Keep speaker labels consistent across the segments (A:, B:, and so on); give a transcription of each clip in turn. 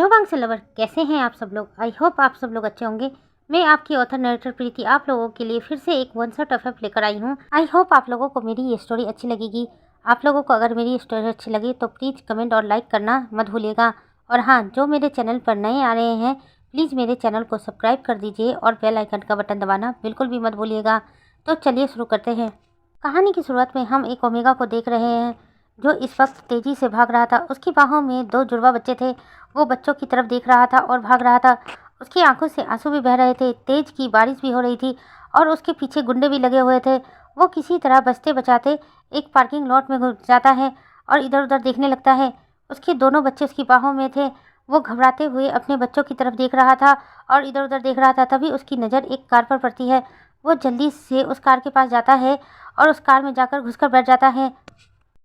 A: Hello वांगसे lover, कैसे हैं आप सब लोग। आई होप आप सब लोग अच्छे होंगे। मैं आपकी ऑथर नरेटर प्रीति आप लोगों के लिए फिर से एक वन शॉट एफएफ लेकर आई हूँ। आई होप आप लोगों को मेरी ये स्टोरी अच्छी लगेगी। आप लोगों को अगर मेरी स्टोरी अच्छी लगी तो प्लीज़ कमेंट और लाइक करना मत भूलिएगा। और हाँ, जो मेरे चैनल पर नए आ रहे हैं प्लीज़ मेरे चैनल को सब्सक्राइब कर दीजिए और बेल आइकन का बटन दबाना बिल्कुल भी मत भूलिएगा। तो चलिए शुरू करते हैं। कहानी की शुरुआत में हम एक ओमेगा को देख रहे हैं जो इस वक्त तेजी से भाग रहा था। उसकी बाहों में 2 जुड़वा बच्चे थे। वो बच्चों की तरफ देख रहा था और भाग रहा था। उसकी आंखों से आंसू भी बह रहे थे। तेज की बारिश भी हो रही थी और उसके पीछे गुंडे भी लगे हुए थे। वो किसी तरह बचते बचाते एक पार्किंग लॉट में घुस जाता है और इधर उधर देखने लगता है। उसके दोनों बच्चे उसकी बाहों में थे। वो घबराते हुए अपने बच्चों की तरफ देख रहा था और इधर उधर देख रहा था। तभी उसकी नज़र एक कार पर पड़ती है। वो जल्दी से उस कार के पास जाता है और उस कार में जाकर घुसकर बैठ जाता है।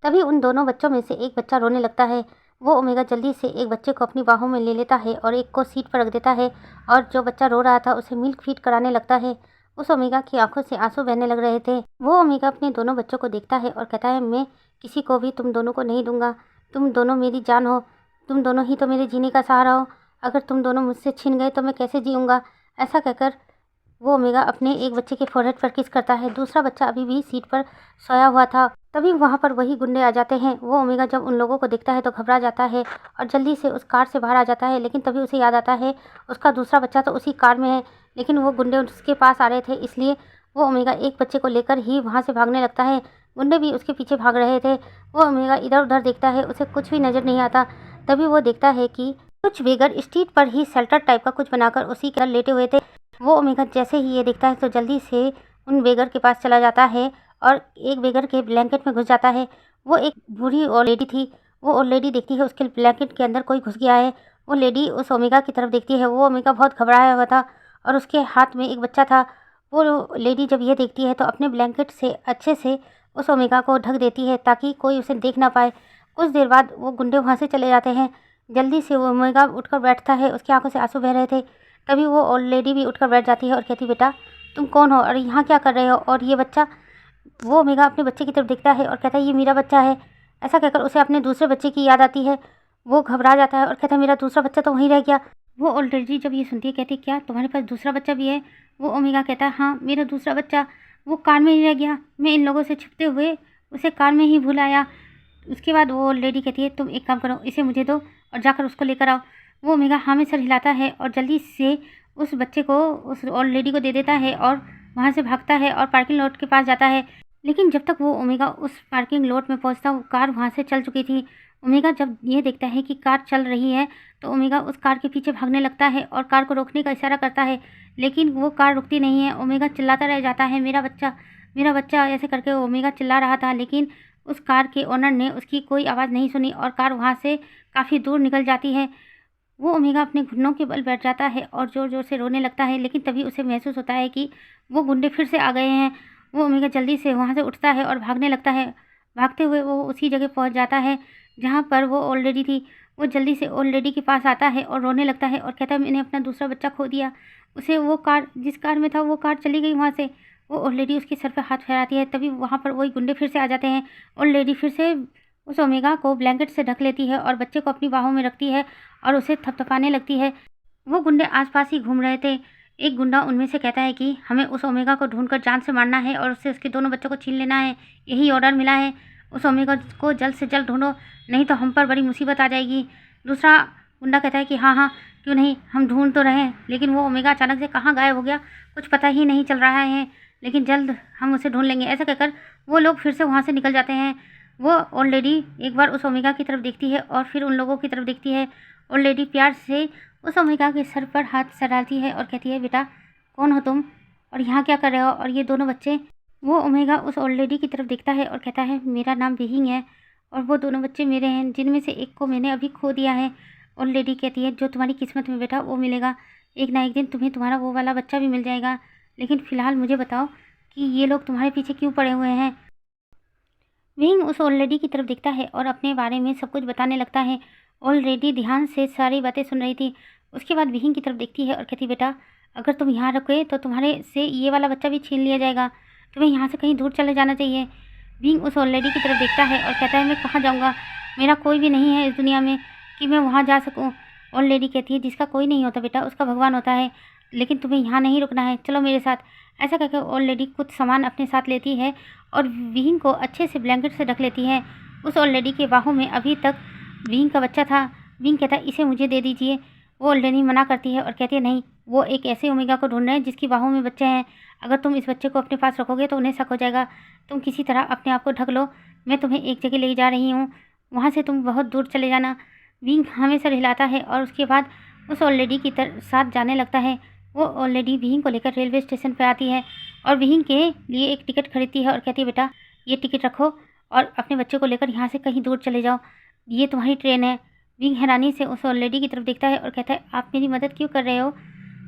A: तभी उन दोनों बच्चों में से एक बच्चा रोने लगता है। वो ओमेगा जल्दी से एक बच्चे को अपनी बाहों में ले लेता है और एक को सीट पर रख देता है और जो बच्चा रो रहा था उसे मिल्क फीड कराने लगता है। उस ओमेगा की आंखों से आंसू बहने लग रहे थे। वो ओमेगा अपने दोनों बच्चों को देखता है और कहता है, मैं किसी को भी तुम दोनों को नहीं दूंगा। तुम दोनों मेरी जान हो। तुम दोनों ही तो मेरे जीने का सहारा हो। अगर तुम दोनों मुझसे छिन गए तो मैं कैसे जीऊँगा। ऐसा कहकर वो ओमेगा अपने एक बच्चे के फोरहेड पर किस करता है। दूसरा बच्चा अभी भी सीट पर सोया हुआ था। तभी वहाँ पर वही गुंडे आ जाते हैं। वो ओमेगा जब उन लोगों को देखता है तो घबरा जाता है और जल्दी से उस कार से बाहर आ जाता है। लेकिन तभी उसे याद आता है उसका दूसरा बच्चा तो उसी कार में है, लेकिन वो गुंडे उसके पास आ रहे थे, इसलिए वो ओमेगा एक बच्चे को लेकर ही वहाँ से भागने लगता है। गुंडे भी उसके पीछे भाग रहे थे। वो ओमेगा इधर उधर देखता है, उसे कुछ भी नज़र नहीं आता। तभी वो देखता है कि कुछ बेगर स्ट्रीट पर ही शेल्टर टाइप का कुछ बनाकर उसी के अंदर लेटे हुए थे। वो ओमेगा जैसे ही ये देखता है तो जल्दी से उन बेगर के पास चला जाता है और एक बेगर के ब्लैंकेट में घुस जाता है। वो एक बूढ़ी ओल्ड लेडी थी। वो ओल्ड लेडी देखती है उसके ब्लैंकेट के अंदर कोई घुस गया है। वो लेडी उस ओमेगा की तरफ देखती है। वो ओमेगा बहुत घबराया हुआ था और उसके हाथ में एक बच्चा था। वो लेडी जब ये देखती है तो अपने ब्लैंकेट से अच्छे से उस ओमेगा को ढक देती है ताकि कोई उसे देख ना पाए। कुछ देर बाद वो गुंडे वहाँ से चले जाते हैं। जल्दी से वो ओमेगा उठकर बैठता है। उसकी आंखों से आंसू बह रहे थे। तभी वो ओल्ड लेडी भी उठकर बैठ जाती है और कहती, बेटा तुम कौन हो और यहाँ क्या कर रहे हो। और ये बच्चा, वो ओमेगा अपने बच्चे की तरफ देखता है और कहता है, ये मेरा बच्चा है। ऐसा कहकर उसे अपने दूसरे बच्चे की याद आती है। वो घबरा जाता है और कहता है, मेरा दूसरा बच्चा तो वहीं रह गया। वो ओल्ड लेडी जब ये सुनती है कहती, क्या तुम्हारे पास दूसरा बच्चा भी है। वो ओमेगा कहता है, हाँ मेरा दूसरा बच्चा वो कार में ही रह गया। मैं इन लोगों से छिपते हुए उसे कार में ही भूल आया। उसके बाद वो ओल्ड लेडी कहती है, तुम एक काम करो, इसे मुझे दो और जाकर उसको लेकर आओ। वो ओमेगा हाँ में सर हिलाता है और जल्दी से उस बच्चे को उस ओल्ड लेडी को दे देता है और वहाँ से भागता है और पार्किंग लॉट के पास जाता है। लेकिन जब तक वो ओमेगा उस पार्किंग लॉट में पहुँचता वो कार वहाँ से चल चुकी थी। ओमेगा जब ये देखता है कि कार चल रही है तो ओमेगा उस कार के पीछे भागने लगता है और कार को रोकने का इशारा करता है, लेकिन वो कार रुकती नहीं है। ओमेगा चिल्लाता रह जाता है, मेरा बच्चा मेरा बच्चा, ऐसे करके ओमेगा चिल्ला रहा था। लेकिन उस कार के ओनर ने उसकी कोई आवाज़ नहीं सुनी और कार वहाँ से काफ़ी दूर निकल जाती है। वो ओमेगा अपने घुटनों के बल बैठ जाता है और ज़ोर ज़ोर से रोने लगता है। लेकिन तभी उसे महसूस होता है कि वो गुंडे फिर से आ गए हैं। वो ओमेगा जल्दी से वहाँ से उठता है और भागने लगता है। भागते हुए वो उसी जगह पहुँच जाता है जहाँ पर वो ओल्ड लेडी थी। वो जल्दी से ओल्ड लेडी के पास आता है और रोने लगता है और कहता है, मैंने अपना दूसरा बच्चा खो दिया। उसे वो कार, जिस कार में था वो कार चली गई वहाँ से। वो ओल्ड लेडी उसके सर पर हाथ फहराती है। तभी वहाँ पर वही गुंडे फिर से आ जाते हैं। ओल्ड लेडी फिर से उस ओमेगा को ब्लैंकेट से ढक लेती है और बच्चे को अपनी बाहों में रखती है और उसे थपथपाने लगती है। वो गुंडे आसपास ही घूम रहे थे। एक गुंडा उनमें से कहता है कि हमें उस ओमेगा को ढूंढकर जान से मारना है और उससे उसके दोनों बच्चों को छीन लेना है। यही ऑर्डर मिला है। उस ओमेगा को जल्द से जल्द ढूंढो, नहीं तो हम पर बड़ी मुसीबत आ जाएगी। दूसरा गुंडा कहता है कि हाँ हाँ क्यों नहीं, हम ढूंढ तो रहे हैं, लेकिन वो ओमेगा अचानक से कहाँ गायब हो गया कुछ पता ही नहीं चल रहा है, लेकिन जल्द हम उसे ढूंढ लेंगे। ऐसा कहकर वो लोग फिर से वहाँ से निकल जाते हैं। वो ओल्ड लेडी एक बार उस ओमेगा की तरफ देखती है और फिर उन लोगों की तरफ देखती है। ओल्ड लेडी प्यार से उस ओमेगा के सर पर हाथ सराती है और कहती है, बेटा कौन हो तुम और यहाँ क्या कर रहे हो और ये दोनों बच्चे। वो ओमेगा उस ओल्ड लेडी की तरफ देखता है और कहता है, मेरा नाम बिहिंग है और वो दोनों बच्चे मेरे हैं, जिनमें से एक को मैंने अभी खो दिया है। ओल्ड लेडी कहती है, जो तुम्हारी किस्मत में बेटा वो मिलेगा, एक ना एक दिन तुम्हें तुम्हारा वो वाला बच्चा भी मिल जाएगा। लेकिन फ़िलहाल मुझे बताओ कि ये लोग तुम्हारे पीछे क्यों पड़े हुए हैं। विंग उस ओल्ड लेडी की तरफ देखता है और अपने बारे में सब कुछ बताने लगता है। ओल्ड लेडी ध्यान से सारी बातें सुन रही थी। उसके बाद विंग की तरफ देखती है और कहती, बेटा अगर तुम यहाँ रुके तो तुम्हारे से ये वाला बच्चा भी छीन लिया जाएगा। तुम्हें यहाँ से कहीं दूर चले जाना चाहिए। विंग उस ओल्ड लेडी की तरफ देखता है और कहता है, मैं कहाँ जाऊँगा, मेरा कोई भी नहीं है इस दुनिया में कि मैं वहाँ जा सकूँ। ओल्ड लेडी कहती है जिसका कोई नहीं होता बेटा उसका भगवान होता है, लेकिन तुम्हें यहाँ नहीं रुकना है, चलो मेरे साथ। ऐसा कहकर ओल्ड लेडी कुछ सामान अपने साथ लेती है और विहिंग को अच्छे से ब्लैंकेट से ढक लेती है। उस ओल्ड लेडी के बाहों में अभी तक विहिंग का बच्चा था। विहिंग कहता है इसे मुझे दे दीजिए। वो ओल्ड लेडी मना करती है और कहती है नहीं, वो एक ऐसे ओमेगा को ढूंढ रहे हैं जिसकी बाहों में बच्चे हैं। अगर तुम इस बच्चे को अपने पास रखोगे तो उन्हें शक हो जाएगा। तुम किसी तरह अपने आप को ढक लो, मैं तुम्हें एक जगह ले जा रही हूँ, वहाँ से तुम बहुत दूर चले जाना। विंग हमेशा हिलाता है और उसके बाद उस ओल्ड लेडी की साथ जाने लगता है। वो ओल्ड लेडी विहिंग को लेकर रेलवे स्टेशन पर आती है और विहिंग के लिए एक टिकट खरीदती है और कहती है बेटा ये टिकट रखो और अपने बच्चे को लेकर यहाँ से कहीं दूर चले जाओ, ये तुम्हारी ट्रेन है। विंग हैरानी से उस ओल्ड लेडी की तरफ देखता है और कहता है आप मेरी मदद क्यों कर रहे हो?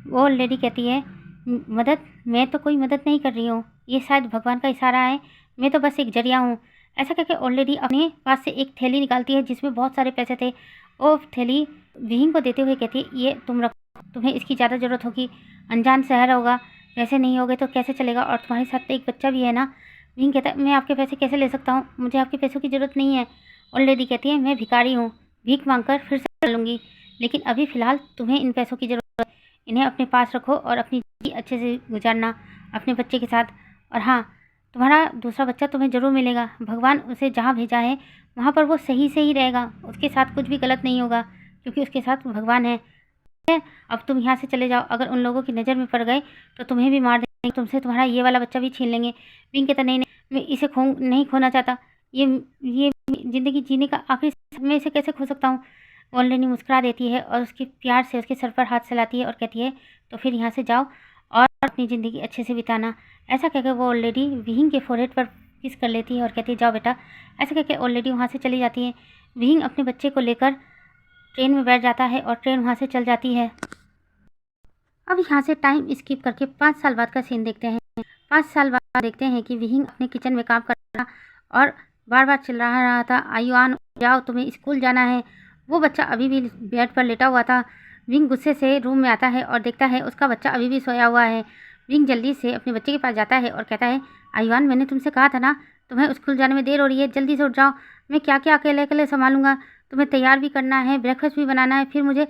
A: वो ओल्ड लेडी कहती है मदद? मैं तो कोई मदद नहीं कर रही हूँ, ये शायद भगवान का इशारा है, मैं तो बस एक जरिया हूँ। ऐसा कहकर ओल्ड लेडी अपने पास से एक थैली निकालती है जिसमें बहुत सारे पैसे थे। वो थैली विहिंग को देते हुए कहती है ये तुम रखो, तुम्हें इसकी ज़्यादा ज़रूरत होगी, अनजान शहर होगा, पैसे नहीं होगे तो कैसे चलेगा, और तुम्हारे साथ तो एक बच्चा भी है ना। विहिंग कहता है मैं आपके पैसे कैसे ले सकता हूँ, मुझे आपके पैसों की ज़रूरत नहीं है। ओल्ड लेडी कहती है मैं भिखारी हूँ, भीख मांगकर फिर से कर लूँगी, लेकिन अभी फ़िलहाल तुम्हें इन पैसों की ज़रूरत है, इन्हें अपने पास रखो और अपनी ज़िंदगी अच्छे से गुजारना अपने बच्चे के साथ। और हाँ, तुम्हारा दूसरा बच्चा तुम्हें ज़रूर मिलेगा, भगवान उसे जहाँ भेजा है वहाँ पर वो सही से ही रहेगा, उसके साथ कुछ भी गलत नहीं होगा क्योंकि उसके साथ भगवान है। अब तुम यहाँ से चले जाओ, अगर उन लोगों की नज़र में पड़ गए तो तुम्हें भी मार देंगे, तुमसे तुम्हारा ये वाला बच्चा भी छीन लेंगे। विंग कहता नहीं नहीं, मैं इसे नहीं खोना चाहता, ये ज़िंदगी जीने का आखिरी, मैं इसे कैसे खो सकता हूँ। ओल्ड लेडी मुस्कुरा देती है और उसके प्यार से उसके सर पर हाथ चलाती है और कहती है तो फिर यहाँ से जाओ और अपनी ज़िंदगी अच्छे से बिताना। ऐसा कहकर वो ओल्ड लेडी विहिंग के फोरहेड पर किस कर लेती है और कहती है जाओ बेटा। ऐसा कहकर ओल्ड लेडी वहाँ से चली जाती है। विहिंग अपने बच्चे को लेकर ट्रेन में बैठ जाता है और ट्रेन वहाँ से चल जाती है। अब यहाँ से टाइम स्किप करके 5 साल बाद का सीन देखते हैं। 5 साल बाद देखते हैं कि विहिंग अपने किचन में काम कर रहा और बार बार चिल्ला रहा था आयुआन जाओ तुम्हें स्कूल जाना है। वो बच्चा अभी भी बेड पर लेटा हुआ था। विंग गुस्से से रूम में आता है और देखता है उसका बच्चा अभी भी सोया हुआ है। विंग जल्दी से अपने बच्चे के पास जाता है और कहता है आयुआन मैंने तुमसे कहा था ना तुम्हें स्कूल जाने में देर हो रही है, जल्दी से उठ जाओ, मैं क्या क्या अकेले अकेले संभालूंगा, तुम्हें तैयार भी करना है, ब्रेकफास्ट भी बनाना है, फिर मुझे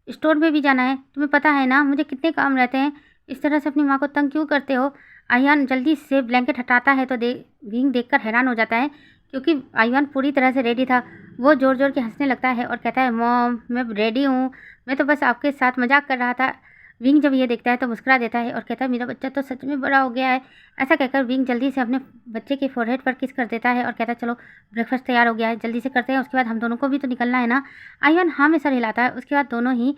A: स्टोर में भी जाना है, तुम्हें पता है ना मुझे कितने काम रहते हैं, इस तरह से अपनी माँ को तंग क्यों करते हो। आयुआन जल्दी से ब्लैंकेट हटाता है तो विंग देखकर हैरान हो जाता है क्योंकि आयुआन पूरी तरह से रेडी था। वो ज़ोर ज़ोर के हंसने लगता है और कहता है मॉम मैं रेडी हूँ, मैं तो बस आपके साथ मजाक कर रहा था। विंग जब ये देखता है तो मुस्कुरा देता है और कहता है मेरा बच्चा तो सच में बड़ा हो गया है। ऐसा कहकर विंग जल्दी से अपने बच्चे के फोरहेड पर किस कर देता है और कहता है चलो ब्रेकफास्ट तैयार हो गया है, जल्दी से करते हैं, उसके बाद हम दोनों को भी तो निकलना है ना। आयुआन हाँ में सर हिलाता है। उसके बाद दोनों ही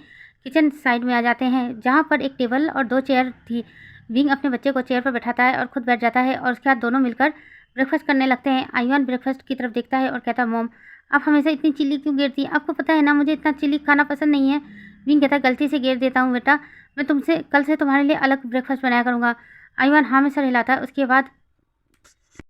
A: किचन साइड में आ जाते हैं जहाँ पर एक टेबल और 2 चेयर थी। विंग अपने बच्चे को चेयर पर बैठाता है और खुद बैठ जाता है और उसके बाद दोनों मिलकर ब्रेकफास्ट करने लगते हैं। आयुआन ब्रेकफास्ट की तरफ देखता है और कहता है मॉम आप हमेशा इतनी चिल्ली क्यों गिरती हैं, आपको पता है ना मुझे इतना चिल्ली खाना पसंद नहीं है। विंग कहता है गलती से गिर देता हूँ बेटा, मैं तुमसे कल से तुम्हारे लिए अलग ब्रेकफास्ट बनाया करूँगा। आयुआन हाँ में सर हिलाता है। उसके बाद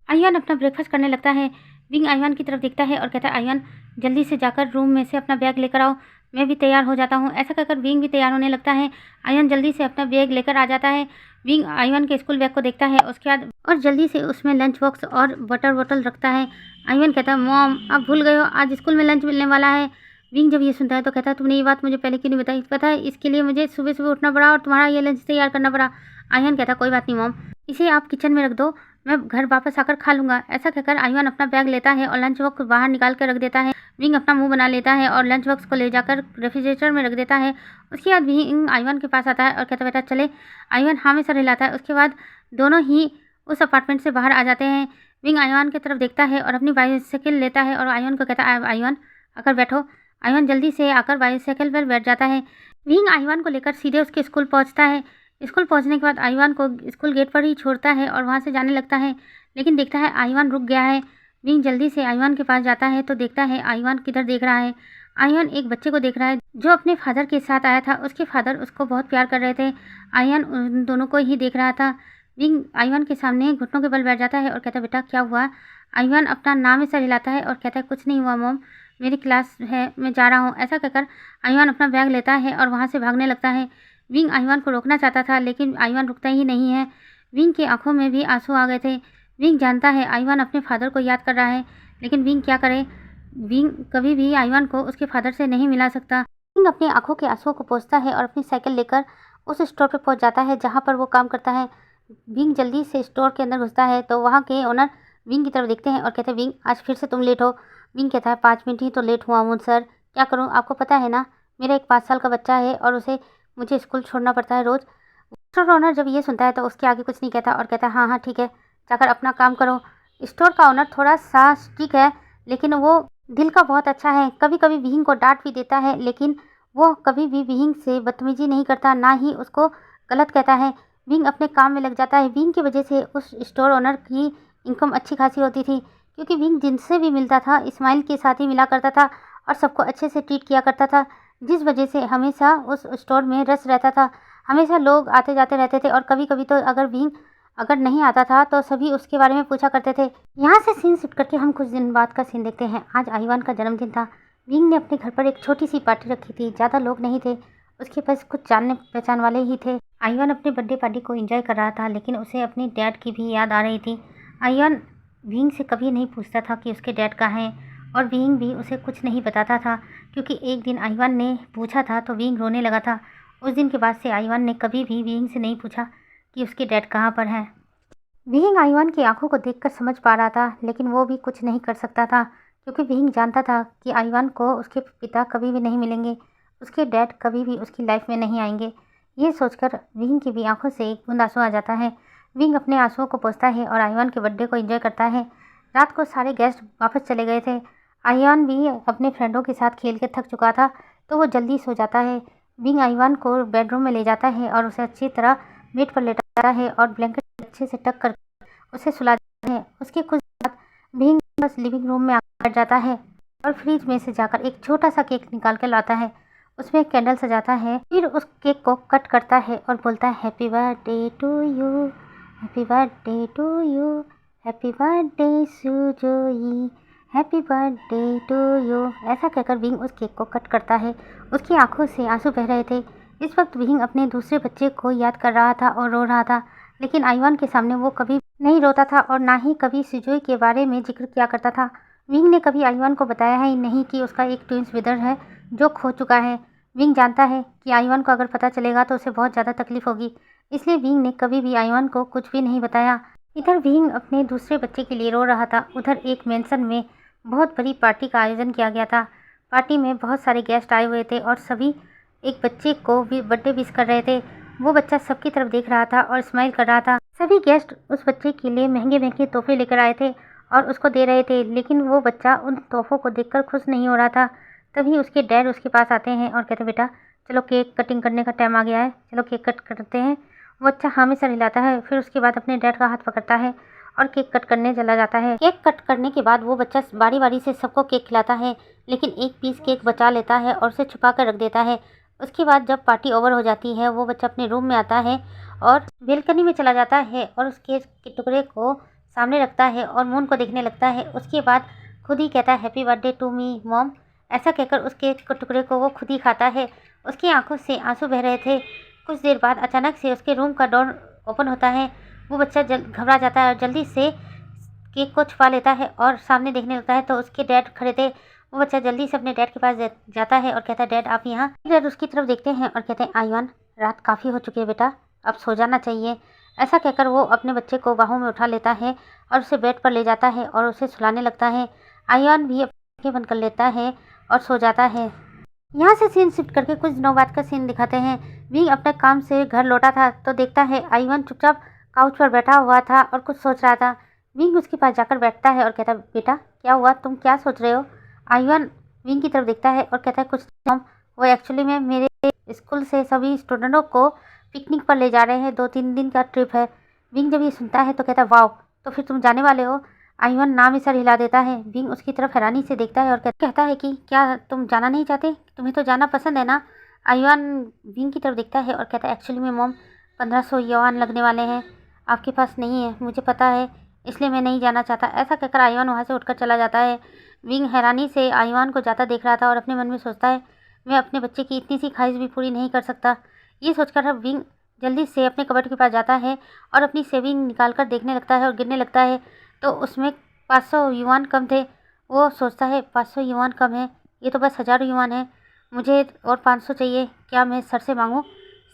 A: आयुआन अपना ब्रेकफास्ट करने लगता है। विंग आयुआन की तरफ देखता है और कहता है आयुआन जल्दी से जाकर रूम में से अपना बैग लेकर आओ, मैं भी तैयार हो जाता हूँ। ऐसा कहकर विंग भी तैयार होने लगता है। आयुआन जल्दी से अपना बैग लेकर आ जाता है। विंग आयुआन के स्कूल बैग को देखता है उसके बाद और जल्दी से उसमें लंच बॉक्स और वाटर बॉटल रखता है। आयुआन कहता है मॉम आप भूल गए हो आज स्कूल में लंच मिलने वाला है। विंग जब ये सुनता है तो कहता है तुमने ये बात मुझे पहले क्यों नहीं बताई, पता है इसके लिए मुझे सुबह सुबह उठना पड़ा और तुम्हारा ये लंच तैयार करना पड़ा। आयुआन कहता है कोई बात नहीं मॉम, इसे आप किचन में रख दो, मैं घर वापस आकर खा लूँगा। ऐसा कहकर आयुआन अपना बैग लेता है और लंच बॉक्स बाहर निकाल कर रख देता है। विंग अपना मुंह बना लेता है और लंच बॉक्स को ले जाकर रेफ्रिजरेटर में रख देता है। उसके बाद विंग आयुआन के पास आता है और कहता है बेटा चले। आयुआन हाँ में सर हिलाता है। उसके बाद दोनों ही उस अपार्टमेंट से बाहर आ जाते हैं। विंग आयुआन की तरफ देखता है और अपनी बाइसाइकिल लेता है और आयुआन को कहता है आयुआन आकर बैठो। आयुआन जल्दी से आकर बाइसाइकिल पर बैठ जाता है। विंग आयुआन को लेकर सीधे उसके स्कूल पहुँचता है। स्कूल पहुंचने के बाद आयुआन को स्कूल गेट पर ही छोड़ता है और वहां से जाने लगता है, लेकिन देखता है आयुआन रुक गया है। विंग जल्दी से आयुआन के पास जाता है तो देखता है आयुआन किधर देख रहा है। आयुआन एक बच्चे को देख रहा है जो अपने फादर के साथ आया था, उसके फादर उसको बहुत प्यार कर रहे थे। आयुआन उन दोनों को ही देख रहा था। विंग आयुआन के सामने घुटनों के बल बैठ जाता है और कहता है बेटा क्या हुआ। आयुआन अपना नाम में सर हिलाता है और कहता है कुछ नहीं हुआ मॉम, मेरी क्लास है मैं जा रहा हूँ। ऐसा कहकर आयुआन अपना बैग लेता है और वहाँ से भागने लगता है। विंग आयुआन को रोकना चाहता था लेकिन आयुआन रुकता ही नहीं है। विंग की आंखों में भी आंसू आ गए थे। विंग जानता है आयुआन अपने फादर को याद कर रहा है, लेकिन विंग क्या करे, विंग कभी भी आयुआन को उसके फादर से नहीं मिला सकता। विंग अपनी आंखों के आंसुओं को पोंछता है और अपनी साइकिल लेकर उस स्टोर पे पहुंच जाता है जहां पर वो काम करता है। विंग जल्दी से स्टोर के अंदर घुसता है तो वहां के ओनर विंग की तरफ देखते हैं और कहते हैं, विंग आज फिर से तुम लेट हो। विंग कहता है, 5 मिनट ही तो लेट हुआ हूँ सर, क्या करूँ, आपको पता है ना मेरा एक 5 साल का बच्चा है और उसे मुझे स्कूल छोड़ना पड़ता है रोज़। स्टोर ओनर जब ये सुनता है तो उसके आगे कुछ नहीं कहता और कहता है, हाँ हाँ ठीक है, जाकर अपना काम करो। स्टोर का ओनर थोड़ा सा स्ट्रिक्ट है लेकिन वो दिल का बहुत अच्छा है। कभी कभी विंग को डांट भी देता है लेकिन वो कभी भी विंग से बदतमीजी नहीं करता, ना ही उसको गलत कहता है। विंग अपने काम में लग जाता है। विंग की वजह से उस स्टोर ओनर की इनकम अच्छी खासी होती थी क्योंकि विंग जिनसे भी मिलता था स्माइल के साथ ही मिला करता था और सबको अच्छे से ट्रीट किया करता था, जिस वजह से हमेशा उस स्टोर में रश रहता था। हमेशा लोग आते जाते रहते थे और कभी कभी तो अगर नहीं आता था तो सभी उसके बारे में पूछा करते थे। यहाँ से सीन शिफ्ट करके हम कुछ दिन बाद का सीन देखते हैं। आज आईवान का जन्मदिन था। विंग ने अपने घर पर एक छोटी सी पार्टी रखी थी। ज़्यादा लोग नहीं थे, उसके पास कुछ जानने पहचान वाले ही थे। आईवान अपनी बर्थडे पार्टी को एंजॉय कर रहा था लेकिन उसे अपनी डैड की भी याद आ रही थी। आईवान विंग से कभी नहीं पूछता था कि उसके डैड कहाँ हैं और विंग भी उसे कुछ नहीं बताता था क्योंकि एक दिन आईवान ने पूछा था तो विंग रोने लगा था। उस दिन के बाद से आईवान ने कभी भी विंग से नहीं पूछा कि उसके डैड कहाँ पर हैं। विंग आईवान की आंखों को देखकर समझ पा रहा था लेकिन वो भी कुछ नहीं कर सकता था क्योंकि विंग जानता था कि आईवान को उसके पिता कभी भी नहीं मिलेंगे, उसके डैड कभी भी उसकी लाइफ में नहीं आएंगे। ये सोचकर विंग की भी आंखों से एक बूंद आंसू आ जाता है। विंग अपने आंसुओं को पोंछता है और आईवान के बर्थडे को एंजॉय करता है। रात को सारे गेस्ट वापस चले गए थे। आईवान भी अपने फ्रेंडों के साथ खेल के थक चुका था तो वो जल्दी सो जाता है। विंग आईवान को बेडरूम में ले जाता है और उसे अच्छी तरह बेड पर लेटाता है और ब्लैंकेट अच्छे से टक कर उसे सुला देता है। उसके कुछ बाद विंग बस लिविंग रूम में आकर बैठ जाता है और फ्रिज में से जाकर एक छोटा सा केक निकाल कर लाता है। उसमें कैंडल सजाता है, फिर उस केक को कट करता है और बोलता है, happy birthday to you, happy birthday to you, happy birthday Sujoy, happy birthday to you. ऐसा कहकर विंग उस केक को कट करता है। उसकी आंखों से आंसू बह रहे थे। इस वक्त विंग अपने दूसरे बच्चे को याद कर रहा था और रो रहा था लेकिन आईवान के सामने वो कभी नहीं रोता था और ना ही कभी सुजोई के बारे में जिक्र किया करता था। विंग ने कभी आईवान को बताया ही नहीं कि उसका एक ट्विंस ब्रदर है जो खो चुका है। विंग जानता है कि आईवान को अगर पता चलेगा तो उसे बहुत ज़्यादा तकलीफ होगी, इसलिए विंग ने कभी भी आईवान को कुछ भी नहीं बताया। इधर विंग अपने दूसरे बच्चे के लिए रो रहा था। उधर एक मेंशन में बहुत बड़ी पार्टी का आयोजन किया गया था। पार्टी में बहुत सारे गेस्ट आए हुए थे और सभी एक बच्चे को भी बर्थडे विश कर रहे थे। वो बच्चा सबकी तरफ देख रहा था और स्माइल कर रहा था। सभी गेस्ट उस बच्चे के लिए महंगे महंगे तोहफे लेकर आए थे और उसको दे रहे थे लेकिन वो बच्चा उन तोहफों को देखकर खुश नहीं हो रहा था। तभी उसके डैड उसके पास आते हैं और कहते, बेटा चलो केक कटिंग करने का टाइम आ गया है, चलो केक कट करते हैं। वो बच्चा हाँ में सर हिलाता है, फिर उसके बाद अपने डैड का हाथ पकड़ता है और केक कट करने चला जाता है। केक कट करने के बाद वो बच्चा बारी बारी से सबको केक खिलाता है लेकिन एक पीस केक बचा लेता है और उसे छुपा कर रख देता है। उसके बाद जब पार्टी ओवर हो जाती है वो बच्चा अपने रूम में आता है और बेलकनी में चला जाता है और उस केक के टुकड़े को सामने रखता है और मून को देखने लगता है। उसके बाद खुद ही कहता है, happy birthday to me mom. ऐसा कहकर उस केक के टुकड़े को वो खुद ही खाता है। उसकी आंखों से आंसू बह रहे थे। कुछ देर बाद अचानक से उसके रूम का डोर ओपन होता है। वो बच्चा घबरा जाता है और जल्दी से केक को छुपा लेता है और सामने देखने लगता है तो उसके डैड खड़े थे। वो बच्चा जल्दी से अपने डैड के पास जाता है और कहता है, डैड आप यहाँ। डैड उसकी तरफ देखते हैं और कहते हैं, आईवान रात काफ़ी हो चुकी है बेटा, अब सो जाना चाहिए। ऐसा कहकर वो अपने बच्चे को बाहों में उठा लेता है और उसे बेड पर ले जाता है और उसे सुलाने लगता है। आईवान भी आंखें बंद कर लेता है और सो जाता है। यहाँ से सीन शिफ्ट करके कुछ दिनों बाद का सीन दिखाते हैं। विंग अपने काम से घर लौटा था तो देखता है आईवान चुपचाप काउच पर बैठा हुआ था और कुछ सोच रहा था। विंग उसके पास जाकर बैठता है और कहता है, बेटा क्या हुआ, तुम क्या सोच रहे हो। आईवान विंग की तरफ देखता है और कहता है, कुछ नहीं, वो एक्चुअली में मेरे स्कूल से सभी स्टूडेंटों को पिकनिक पर ले जा रहे हैं, 2-3 दिन का ट्रिप है। विंग जब ये सुनता है तो कहता है, वाह, तो फिर तुम जाने वाले हो। आईवान नाम ही सर हिला देता है। विंग उसकी तरफ हैरानी से देखता है और कहता है कि क्या तुम जाना नहीं चाहते, तुम्हें तो जाना पसंद है ना। आईवान विंग की तरफ देखता है और कहता है, एक्चुअली में मॉम 1500 युआन लगने वाले हैं, आपके पास नहीं है, मुझे पता है, इसलिए मैं नहीं जाना चाहता। ऐसा कहकर आईवान वहाँ से उठकर चला जाता है। विंग हैरानी से आईवान को जाता देख रहा था और अपने मन में सोचता है, मैं अपने बच्चे की इतनी सी ख्वाहिश भी पूरी नहीं कर सकता। ये सोचकर अब विंग जल्दी से अपने कबर्ड के पास जाता है और अपनी सेविंग निकाल कर देखने लगता है और गिनने लगता है तो उसमें 500 युआन कम थे। वो सोचता है 500 युआन कम है, ये तो बस 1000 युआन है। मुझे और 500 चाहिए, क्या मैं सर से मांगूं?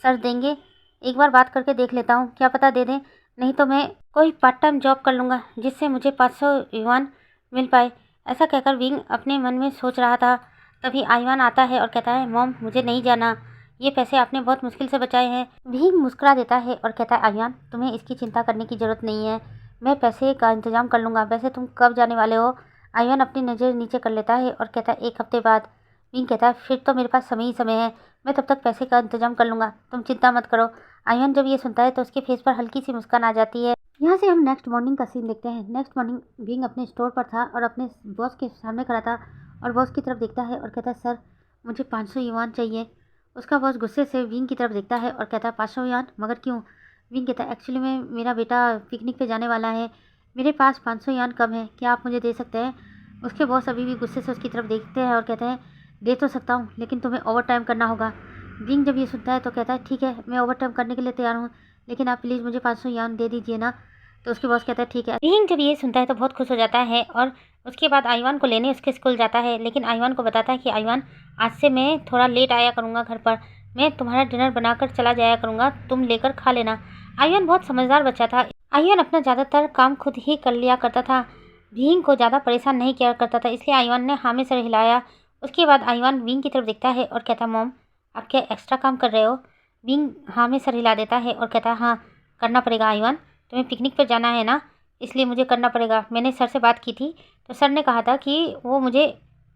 A: सर देंगे? एक बार बात करके देख लेता हूँ, क्या पता दे दें, नहीं तो मैं कोई पार्ट टाइम जॉब कर लूँगा जिससे मुझे 500 युआन मिल पाए। ऐसा कहकर विंग अपने मन में सोच रहा था। तभी आयुआन आता है और कहता है, मॉम मुझे नहीं जाना, ये पैसे आपने बहुत मुश्किल से बचाए हैं। विंग मुस्कुरा देता है और कहता है, आयुआन तुम्हें इसकी चिंता करने की ज़रूरत नहीं है, मैं पैसे का इंतजाम कर लूँगा। वैसे तुम कब जाने वाले हो? आयुआन अपनी नज़र नीचे कर लेता है और कहता है, 1 हफ्ते बाद। विंग कहता है, फिर तो मेरे पास समय ही समय है, मैं तब तक पैसे का इंतजाम कर लूँगा, तुम चिंता मत करो। आयुआन जब ये सुनता है तो उसके फेस पर हल्की सी मुस्कान आ जाती है। यहाँ से हम नेक्स्ट मॉर्निंग का सीन देखते हैं। नेक्स्ट मॉर्निंग विंग अपने स्टोर पर था और अपने बॉस के सामने खड़ा था और बॉस की तरफ देखता है और कहता है, सर मुझे 500 युआन चाहिए। उसका बॉस गुस्से से विंग की तरफ देखता है और कहता है, 500 युआन? मगर क्यों? विंग कहता है, एक्चुअली में मेरा बेटा पिकनिक पे जाने वाला है, मेरे पास 500 युआन कम है, क्या आप मुझे दे सकते हैं? उसके बॉस अभी भी गुस्से से उसकी तरफ देखते हैं और कहते हैं, दे तो सकता हूँ लेकिन तुम्हें ओवर टाइम करना होगा। विंग जब ये सुनता है तो कहता है, ठीक है मैं ओवर टाइम करने के लिए तैयार हूँ, लेकिन आप प्लीज़ मुझे 500 युआन दे दीजिए ना। तो उसके बॉस कहता है, ठीक है। विंग जब ये सुनता है तो बहुत खुश हो जाता है और उसके बाद आयुआन को लेने उसके स्कूल जाता है, लेकिन आयुआन को बताता है कि आयुआन आज से मैं थोड़ा लेट आया करूँगा घर पर, मैं तुम्हारा डिनर बनाकर चला जाया करूँगा, तुम लेकर खा लेना। आयुआन बहुत समझदार बच्चा था। आयुआन अपना ज़्यादातर काम खुद ही कर लिया करता था, विंग को ज़्यादा परेशान नहीं किया करता था, इसलिए आयुआन ने हाँ में सर हिलाया। उसके बाद आयुआन विंग की तरफ देखता है और कहता है, मॉम आप क्या एक्स्ट्रा काम कर रहे हो? विंग हाँ में सर हिला देता है और कहता है, हाँ करना पड़ेगा आयुआन, तुम्हें पिकनिक पर जाना है ना, इसलिए मुझे करना पड़ेगा। मैंने सर से बात की थी तो सर ने कहा था कि वो मुझे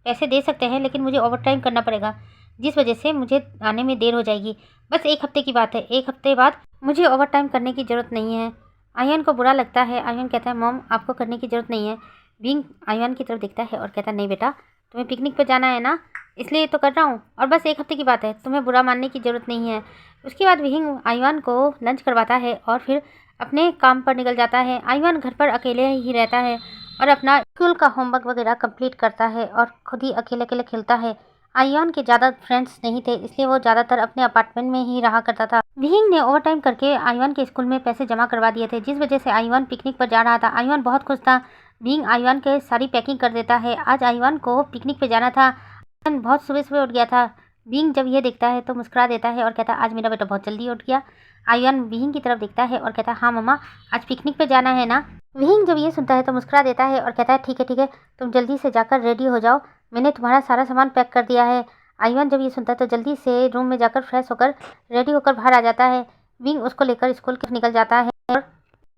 A: पैसे दे सकते हैं लेकिन मुझे ओवर टाइम करना पड़ेगा, जिस वजह से मुझे आने में देर हो जाएगी। बस 1 हफ्ते की बात है, 1 हफ्ते बाद मुझे ओवर टाइम करने की ज़रूरत नहीं है। आयुआन को बुरा लगता है। आयुआन कहता है, मॉम आपको करने की ज़रूरत नहीं है। विंग आयुआन की तरफ देखता है और कहता है, नहीं बेटा तुम्हें पिकनिक पर जाना है ना, इसलिए तो कर रहा हूँ, और बस 1 हफ्ते की बात है, तुम्हें बुरा मानने की ज़रूरत नहीं है। उसके बाद विंग आयुआन को लंच करवाता है और फिर अपने काम पर निकल जाता है। आयुआन घर पर अकेले ही रहता है और अपना स्कूल का होमवर्क वगैरह कंप्लीट करता है और खुद ही अकेले अकेले खेलता है। आयुआन के ज़्यादा फ्रेंड्स नहीं थे, इसलिए वो ज़्यादातर अपने अपार्टमेंट में ही रहा करता था। विंग ने ओवर टाइम करके आयुआन के स्कूल में पैसे जमा करवा दिए थे, जिस वजह से आयुआन पिकनिक पर जा रहा था। आयुआन बहुत खुश था। विंग आयुआन के सारी पैकिंग कर देता है। आज आयुआन को पिकनिक पे जाना था। आयुआन बहुत सुबह सुबह उठ गया था। विंग जब ये देखता है तो मुस्कुरा देता है और कहता है, आज मेरा बेटा बहुत जल्दी उठ गया। आयुआन विंग की तरफ देखता है और कहता है, हाँ मम्मा आज पिकनिक पे जाना है ना। विंग जब ये सुनता है तो मुस्कुरा देता है और कहता है, ठीक है तुम जल्दी से जाकर रेडी हो जाओ, मैंने तुम्हारा सारा सामान पैक कर दिया है। आयुआन जब ये सुनता है तो जल्दी से रूम में जाकर फ्रेश होकर रेडी होकर बाहर आ जाता है। विंग उसको लेकर स्कूल के निकल जाता है और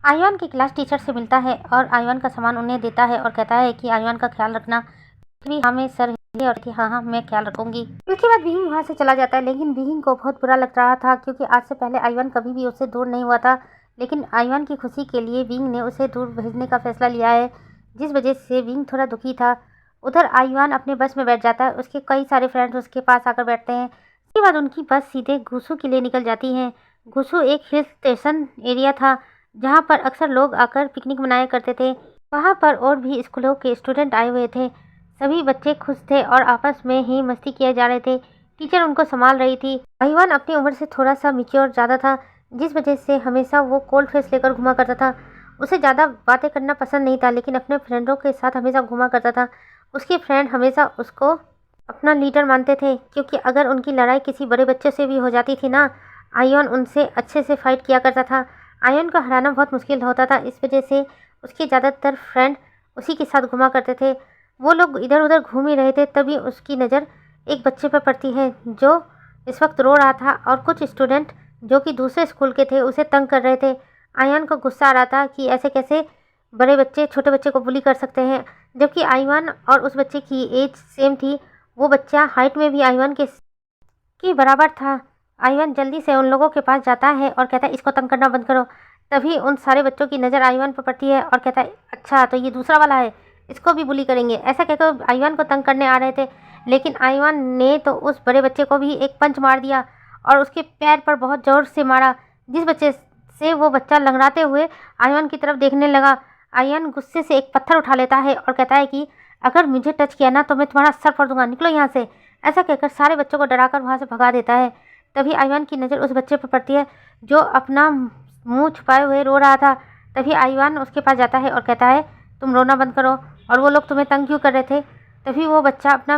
A: आयुआन की क्लास टीचर से मिलता है और आयुआन का सामान उन्हें देता है और कहता है कि आयुआन का ख्याल रखना। भी हमें सर हिले और कि हाँ मैं ख्याल रखूंगी। उसके बाद विंग वहाँ से चला जाता है, लेकिन विंग को बहुत बुरा लग रहा था क्योंकि आज से पहले आयुआन कभी भी उससे दूर नहीं हुआ था, लेकिन आयुआन की खुशी के लिए विंग ने उसे दूर भेजने का फैसला लिया है, जिस वजह से विंग थोड़ा दुखी था। उधर आयुआन अपने बस में बैठ जाता है, उसके कई सारे फ्रेंड्स उसके पास आकर बैठते हैं। उसके बाद उनकी बस सीधे गुसू के लिए निकल जाती है। गुसू एक हिल स्टेशन एरिया था जहाँ पर अक्सर लोग आकर पिकनिक मनाया करते थे। वहाँ पर और भी स्कूलों के स्टूडेंट आए हुए थे। सभी बच्चे खुश थे और आपस में ही मस्ती किए जा रहे थे। टीचर उनको संभाल रही थी। आयुआन अपनी उम्र से थोड़ा सा मैच्योर ज़्यादा था, जिस वजह से हमेशा वो कोल्ड फेस लेकर घुमा करता था। उसे ज़्यादा बातें करना पसंद नहीं था, लेकिन अपने फ्रेंडों के साथ हमेशा घुमा करता था। उसके फ्रेंड हमेशा उसको अपना लीडर मानते थे, क्योंकि अगर उनकी लड़ाई किसी बड़े बच्चे से भी हो जाती थी ना, आयुआन उनसे अच्छे से फाइट किया करता था। आयुआन को हराना बहुत मुश्किल होता था, इस वजह से उसके ज़्यादातर फ्रेंड उसी के साथ घुमा करते थे। वो लोग इधर उधर घूम ही रहे थे, तभी उसकी नज़र एक बच्चे पर पड़ती है जो इस वक्त रो रहा था और कुछ स्टूडेंट जो कि दूसरे स्कूल के थे उसे तंग कर रहे थे। आयुआन को गुस्सा आ रहा था कि ऐसे कैसे बड़े बच्चे छोटे बच्चे को बुली कर सकते हैं, जबकि आयुआन और उस बच्चे की एज सेम थी। वो बच्चा हाइट में भी आयुआन के बराबर था। आयुआन जल्दी से उन लोगों के पास जाता है और कहता है, इसको तंग करना बंद करो। तभी उन सारे बच्चों की नज़र आयुआन पर पड़ती है और कहता है, अच्छा तो ये दूसरा वाला है, इसको भी बुली करेंगे। ऐसा कहकर आयुआन को तंग करने आ रहे थे, लेकिन आयुआन ने तो उस बड़े बच्चे को भी एक पंच मार दिया और उसके पैर पर बहुत ज़ोर से मारा, जिस बच्चे से वो बच्चा लंगड़ाते हुए आयुआन की तरफ देखने लगा। आयुआन गुस्से से एक पत्थर उठा लेता है और कहता है कि अगर मुझे टच किया ना तो मैं तुम्हारा सर फोड़ दूंगा, निकलो यहाँ से। ऐसा कहकर सारे बच्चों को डराकर वहाँ से भगा देता है। तभी आयुआन की नज़र उस बच्चे पर पड़ती है जो अपना मुंह छुपाए हुए रो रहा था। तभी आयुआन उसके पास जाता है और कहता है, तुम रोना बंद करो, और वो लोग तुम्हें तंग क्यों कर रहे थे। तभी वो बच्चा अपना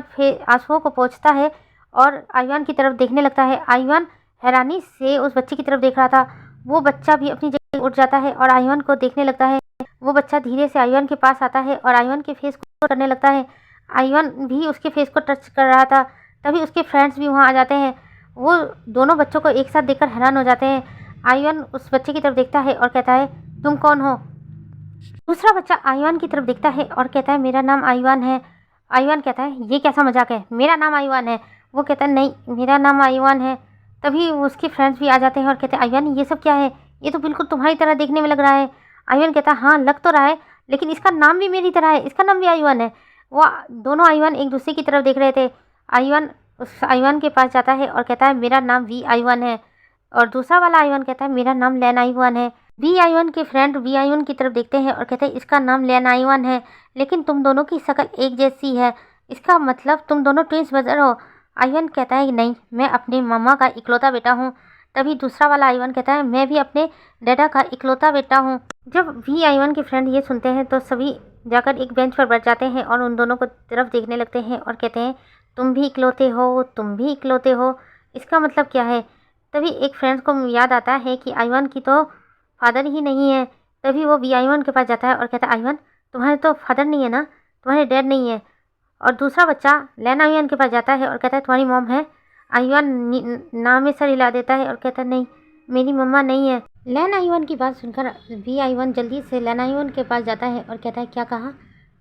A: आंसुओं को पोंछता है और आईवान की तरफ देखने लगता है। आईवान हैरानी से उस बच्चे की तरफ देख रहा था। वो बच्चा भी अपनी जगह उठ जाता है और आईवान को देखने लगता है। वो बच्चा धीरे से आईवान के पास आता है और आईवान के फेस को करने लगता है। आईवान भी उसके फेस को टच कर रहा था। तभी उसके फ्रेंड्स भी वहाँ आ जाते हैं। वो दोनों बच्चों को एक साथ देखकर हैरान हो जाते हैं। आईवान उस बच्चे की तरफ देखता है और कहता है, तुम कौन हो? दूसरा बच्चा आईवान की तरफ देखता है और कहता है, मेरा नाम आईवान है। आईवान कहता है, ये कैसा मजाक है, मेरा नाम आईवान है। वो कहता है, नहीं, मेरा नाम आईवान है। तभी उसके फ्रेंड्स भी आ जाते हैं और कहते हैं, आईवान ये सब क्या है? ये तो बिल्कुल तुम्हारी तरह देखने में लग रहा है। आईवान कहता है, हाँ लग तो रहा है, लेकिन इसका नाम भी मेरी तरह है, इसका नाम भी आईवान है। वो दोनों आईवान एक दूसरे की तरफ देख रहे थे। आईवान उस आईवान के पास जाता है और कहता है, मेरा नाम वी आईवान है। और दूसरा वाला आईवान कहता है, मेरा नाम लैन आईवान है। वी आईवान के फ्रेंड वी आईवान की तरफ देखते हैं और कहते हैं, इसका नाम लैन आईवान है, लेकिन तुम दोनों की शक्ल एक जैसी है, इसका मतलब तुम दोनों ट्विंस ब्रदर हो। आईवान कहता है, नहीं, मैं अपने मामा का इकलौता बेटा हूँ। तभी दूसरा वाला आईवान कहता है, मैं भी अपने डैडा का इकलौता बेटा हूँ। जब वी आईवान के फ्रेंड ये सुनते हैं तो सभी जाकर एक बेंच पर बैठ जाते हैं और उन दोनों को तरफ देखने लगते हैं और कहते हैं, तुम भी इकलौते हो, तुम भी इकलौते हो, इसका मतलब क्या है? तभी एक फ्रेंड्स को याद आता है कि आईवान की तो फादर ही नहीं है। तभी वो वी आईवान के पास जाता है और कहता है, आईवान तुम्हारे तो फादर नहीं है ना, तुम्हारे डैड नहीं है। और दूसरा बच्चा लैन आईवान के पास जाता है और कहता है, तुम्हारी मॉम है? आईवान नाम में सर हिला देता है और कहता है, नहीं, मेरी मम्मा नहीं है। लैन आईवान की बात सुनकर वी आईवान जल्दी से लैन आईवान के पास जाता है और कहता है, क्या कहा,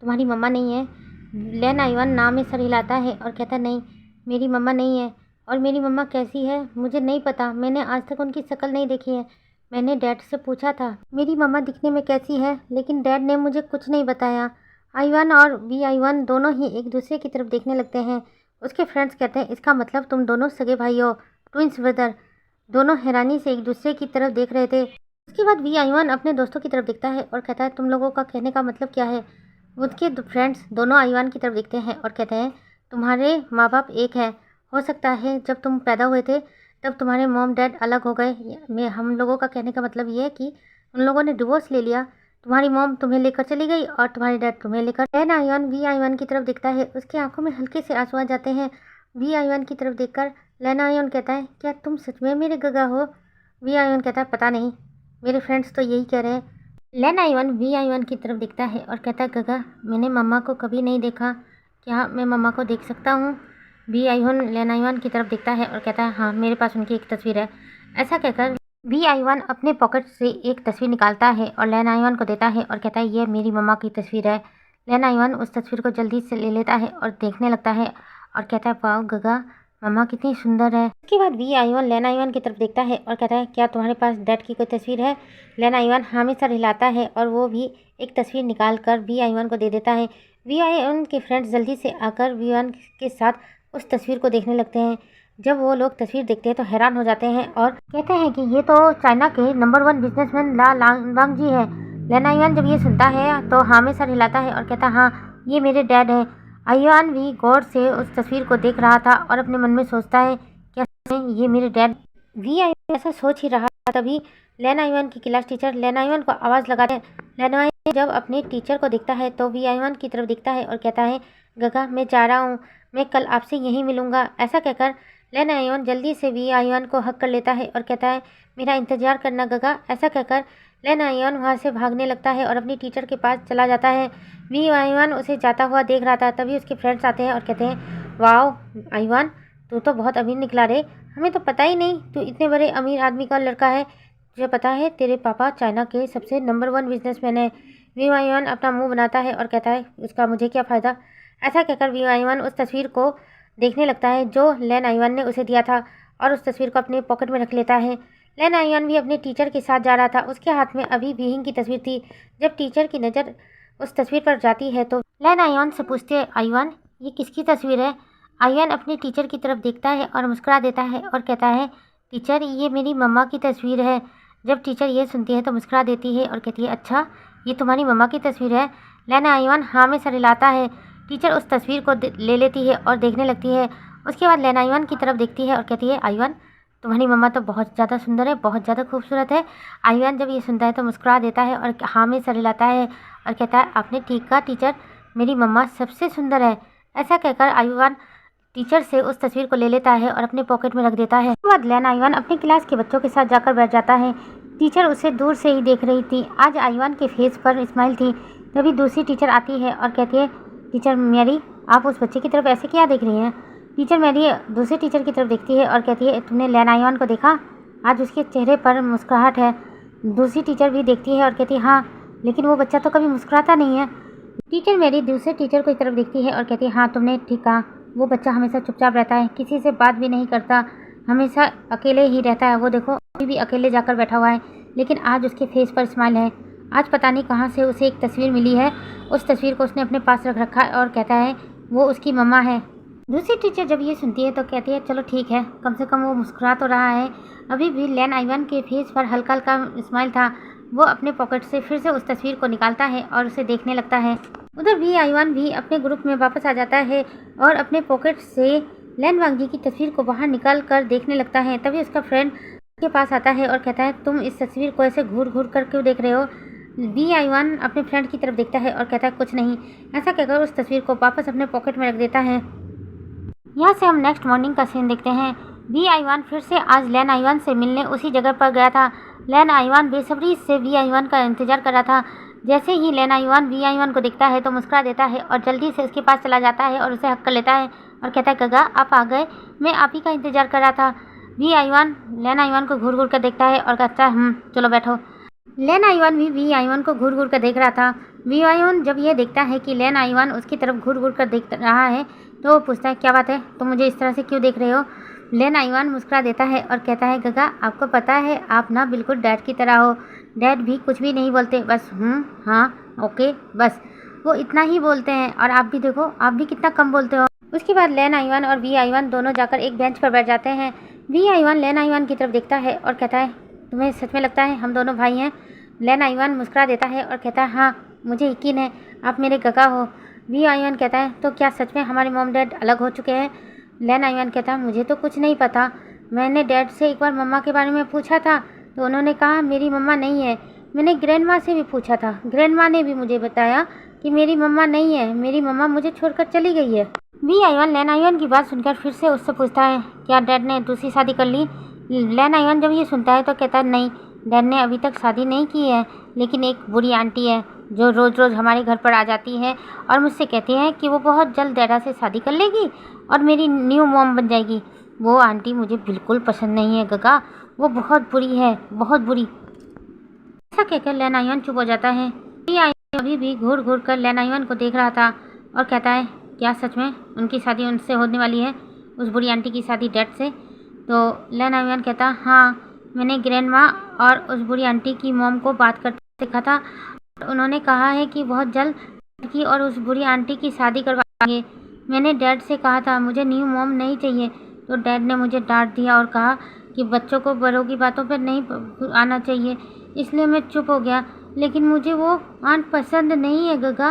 A: तुम्हारी मम्मा नहीं है? लैन आईवान नाम में सर हिलाता है और कहता है, नहीं, मेरी मम्मा नहीं है। और मेरी मम्मा कैसी है मुझे नहीं पता, मैंने आज तक उनकी शक्ल नहीं देखी है। मैंने डैड से पूछा था मेरी मम्मा दिखने में कैसी है, लेकिन डैड ने मुझे कुछ नहीं बताया। आईवान और वी आईवान दोनों ही एक दूसरे की तरफ देखने लगते हैं। उसके फ्रेंड्स कहते हैं, इसका मतलब तुम दोनों सगे भाई हो, ट्विंस ब्रदर। दोनों हैरानी से एक दूसरे की तरफ देख रहे थे। उसके बाद वी आईवान अपने दोस्तों की तरफ देखता है और कहता है, तुम लोगों का कहने का मतलब क्या है? उसके फ्रेंड्स दोनों आईवान की तरफ देखते हैं और कहते हैं, तुम्हारे माँ बाप एक है, हो सकता है जब तुम पैदा हुए थे तब तुम्हारे मॉम डैड अलग हो गए। मैं हम लोगों का कहने का मतलब ये है कि उन लोगों ने डिवोर्स ले लिया, तुम्हारी मॉम तुम्हें लेकर चली गई और तुम्हारे डैड तुम्हें लेकर। लैन आईवान वी आईवान की तरफ देखता है, उसकी आंखों में हल्के से आंसू आ जाते हैं। वी आईवान की तरफ देखकर लैन आईवान कहता है, क्या तुम सच में मेरे गगा हो? वी आईवान कहता है, पता नहीं, मेरे फ्रेंड्स तो यही कह रहे हैं। लैन आईवान वी आईवान की तरफ देखता है और कहता है, गगा, मैंने मम्मा को कभी नहीं देखा, क्या मैं मम्मा को देख सकता हूँ? वी आईवान लैन आईवान की तरफ देखता है और कहता है, हाँ, मेरे पास उनकी एक तस्वीर है। ऐसा कहकर वी आईवान अपने पॉकेट से एक तस्वीर निकालता है और लैन आईवान को देता है और कहता है, ये मेरी मम्मा की तस्वीर है। लैन आईवान उस तस्वीर को जल्दी से ले लेता है और देखने लगता है और कहता है, वाह गगा, मम्मा कितनी सुंदर है। उसके बाद वी आईवान लैन आईवान की तरफ देखता है और कहता है, क्या तुम्हारे पास डैड की कोई तस्वीर है? लैन आईवान हाँ में सर हिलाता है और वो भी एक तस्वीर निकाल कर वी आईवान को दे देता है। वी आईवान के फ्रेंड्स जल्दी से आकर वी आईवान के साथ उस तस्वीर को देखने लगते हैं। जब वो लोग तस्वीर देखते हैं तो हैरान हो जाते हैं और कहते हैं कि ये तो चाइना के नंबर 1 बिजनेसमैन ला लांगबांग जी है। लैन आईवान जब ये सुनता है तो हाँ में सर हिलाता है और कहता है, हाँ, ये मेरे डैड हैं। आईवान भी गौर से उस तस्वीर को देख रहा था और अपने मन में सोचता है, क्या ये मेरे डैड? वी आईवान ऐसा सोच ही रहा था, तभी लैन आईवान की क्लास टीचर लैन आईवान को आवाज़ लगाते हैं। लैन आईवान जब अपने टीचर को देखता है तो वी आईवान की तरफ देखता है और कहता है, गगा, मैं जा रहा हूँ, मैं कल आपसे यहीं मिलूँगा। ऐसा कहकर लैन आईवान जल्दी से वी आईवान को हक कर लेता है और कहता है, मेरा इंतज़ार करना गगा। ऐसा कहकर लैन आईवान वहाँ से भागने लगता है और अपनी टीचर के पास चला जाता है। वी आईवान उसे जाता हुआ देख रहा था। तभी उसके फ्रेंड्स आते हैं और कहते हैं, वाह आईवान, तू तो बहुत अमीर निकला रे, हमें तो पता ही नहीं तू इतने बड़े अमीर आदमी का लड़का है। तुझे पता है तेरे पापा चाइना के सबसे नंबर 1 बिजनेसमैन है। वी आईवान अपना मुँह बनाता है और कहता है, उसका मुझे क्या फ़ायदा? ऐसा कहकर वी आईवान उस तस्वीर को देखने लगता है जो लैन आईवान ने उसे दिया था और उस तस्वीर को अपने पॉकेट में रख लेता है। लैन आईवान भी अपने टीचर के साथ जा रहा था। उसके हाथ में अभी बीहिंग की तस्वीर थी। जब टीचर की नज़र उस तस्वीर पर जाती है तो लैन आईवान से पूछते हैं, आईवान, ये किसकी तस्वीर है? आईवान अपने टीचर की तरफ देखता है और मुस्कुरा देता है और कहता है, टीचर, ये मेरी मम्मा की तस्वीर है। जब टीचर ये सुनती है तो मुस्कुरा देती है और कहती है, अच्छा, ये तुम्हारी मम्मा की तस्वीर है? लैन आईवान हाँ में सर हिलाता है। टीचर उस तस्वीर को ले लेती है और देखने लगती है। उसके बाद लैन आईवान की तरफ देखती है और कहती है, आईवान, तुम्हारी मम्मा तो बहुत ज़्यादा सुंदर है, बहुत ज़्यादा खूबसूरत है। आईवान जब ये सुनता है तो मुस्कुरा देता है और हाँ में सर हिलाता है और कहता है, आपने ठीक कहा टीचर, मेरी मम्मा सबसे सुंदर है। ऐसा कहकर आईवान टीचर से उस तस्वीर को ले लेता है और अपने पॉकेट में रख देता है। उसके बाद लेन आइवान अपने क्लास के बच्चों के साथ जाकर बैठ जाता है। टीचर उसे दूर से ही देख रही थी। आज आइवान के फेस पर स्माइल थी। तभी दूसरी टीचर आती है और कहती है, टीचर मैरी, आप उस बच्चे की तरफ ऐसे क्या देख रही हैं? टीचर मैरी दूसरी टीचर की तरफ देखती है और कहती है, तुमने लेन आइवान को देखा? आज उसके चेहरे पर मुस्कुराहट है। दूसरी टीचर भी देखती है और कहती है, हाँ, लेकिन वो बच्चा तो कभी मुस्कुराता नहीं है। टीचर मेरी दूसरे टीचर की तरफ देखती है और कहती है, हाँ, तुमने ठीक कहा, वो बच्चा हमेशा चुपचाप रहता है, किसी से बात भी नहीं करता, हमेशा अकेले ही रहता है। वो देखो, अभी भी अकेले जाकर बैठा हुआ है, लेकिन आज उसके फेस पर स्माइल है। आज पता नहीं कहाँ से उसे एक तस्वीर मिली है। उस तस्वीर को उसने अपने पास रख रखा है और कहता है वो उसकी मम्मा है। दूसरी टीचर जब ये सुनती है तो कहती है, चलो ठीक है, कम से कम वो मुस्कुरा तो रहा है। अभी भी लेन आइवान के फेस पर हल्का हल्का स्माइल था। वो अपने पॉकेट से फिर से उस तस्वीर को निकालता है और उसे देखने लगता है। उधर भी आइवान भी अपने ग्रुप में वापस आ जाता है और अपने पॉकेट से लेन वांगजी की तस्वीर को बाहर निकाल कर देखने लगता है। तभी उसका फ्रेंड के पास आता है और कहता है, तुम इस तस्वीर को ऐसे घूर घूर कर क्यों देख रहे हो? बी आइवान अपने फ्रेंड की तरफ देखता है और कहता है, कुछ नहीं। ऐसा कहकर उस तस्वीर को वापस अपने पॉकेट में रख देता है। यहाँ से हम नेक्स्ट मॉर्निंग का सीन देखते हैं। बी आइवान फिर से आज लेन आइवान से मिलने उसी जगह पर गया था। लेन आइवान बेसब्री से बी आइवान का इंतजार कर रहा था। जैसे ही लेन आइवान बी आइवान को दिखता है तो मुस्कुरा देता है और जल्दी से उसके पास चला जाता है और उसे हक कर लेता है और कहता है, गगा, आप आ गए, मैं आप ही का इंतजार कर रहा था। बी आइवान लेन आइवान को घूर घूर कर देखता है और कहता है, चलो बैठो। लेन आइवान भी बी आइवान को घूर घूर कर देख रहा था। बी आइवान जब ये देखता है कि लेन आइवान उसकी तरफ घूर घूर कर देख रहा है तो वो पूछता है, क्या बात है, तुम मुझे इस तरह से क्यों देख रहे हो? लेन आइवान मुस्कुरा देता है और कहता है, गगा, आपको पता है आप ना बिल्कुल डैड की तरह हो। डैड भी कुछ भी नहीं बोलते, बस हाँ, ओके, बस वो इतना ही बोलते हैं। और आप भी देखो, आप भी कितना कम बोलते हो। उसके बाद लेन आइवान और बी आइवान दोनों जाकर एक बेंच पर बैठ जाते हैं। बी आइवान लेन आइवान की तरफ देखता है और कहता है, तुम्हें सच में लगता है हम दोनों भाई हैं? लेन आइवान मुस्कुरा देता है और कहता है, हाँ, मुझे यकीन है आप मेरे गगा हो। बी आइवान कहता है, तो क्या सच में हमारे मॉम डैड अलग हो चुके हैं? लेन आइवान कहता है, मुझे तो कुछ नहीं पता। मैंने डैड से एक बार मम्मा के बारे में पूछा था तो उन्होंने कहा मेरी मम्मा नहीं है। मैंने ग्रैंड माँ से भी पूछा था, ग्रैंड माँ ने भी मुझे बताया कि मेरी मम्मा नहीं है, मेरी मम्मा मुझे छोड़कर चली गई है। बी आइवान लेन आइवान की बात सुनकर फिर से उससे पूछता है, क्या डैड ने दूसरी शादी कर ली? लेन आइवान जब ये सुनता है तो कहता है, नहीं, डैड ने अभी तक शादी नहीं की है, लेकिन एक बुरी आंटी है जो रोज़ रोज़ हमारे घर पर आ जाती है और मुझसे कहती है कि वो बहुत जल्द डैडा से शादी कर लेगी और मेरी न्यू मॉम बन जाएगी। वो आंटी मुझे बिल्कुल पसंद नहीं है गगा, वो बहुत बुरी है, बहुत बुरी। ऐसा कहकर लेन आइवान चुप हो जाता है। बी आइवान अभी भी घूर घूर कर लेन आइवान को देख रहा था और कहता है, क्या सच में उनकी शादी उनसे होने वाली है, उस बुरी आंटी की शादी डैड से? तो लेन आइवान कहता, हाँ, मैंने ग्रैंड माँ और उस बुरी आंटी की मॉम को बात करते देखा था। उन्होंने कहा है कि बहुत जल्द की और उस बुरी आंटी की शादी करवाएंगे। मैंने डैड से कहा था मुझे न्यू मॉम नहीं चाहिए, तो डैड ने मुझे डांट दिया और कहा कि बच्चों को बड़ों की बातों पर नहीं आना चाहिए, इसलिए मैं चुप हो गया। लेकिन मुझे वो आंट पसंद नहीं है गगा।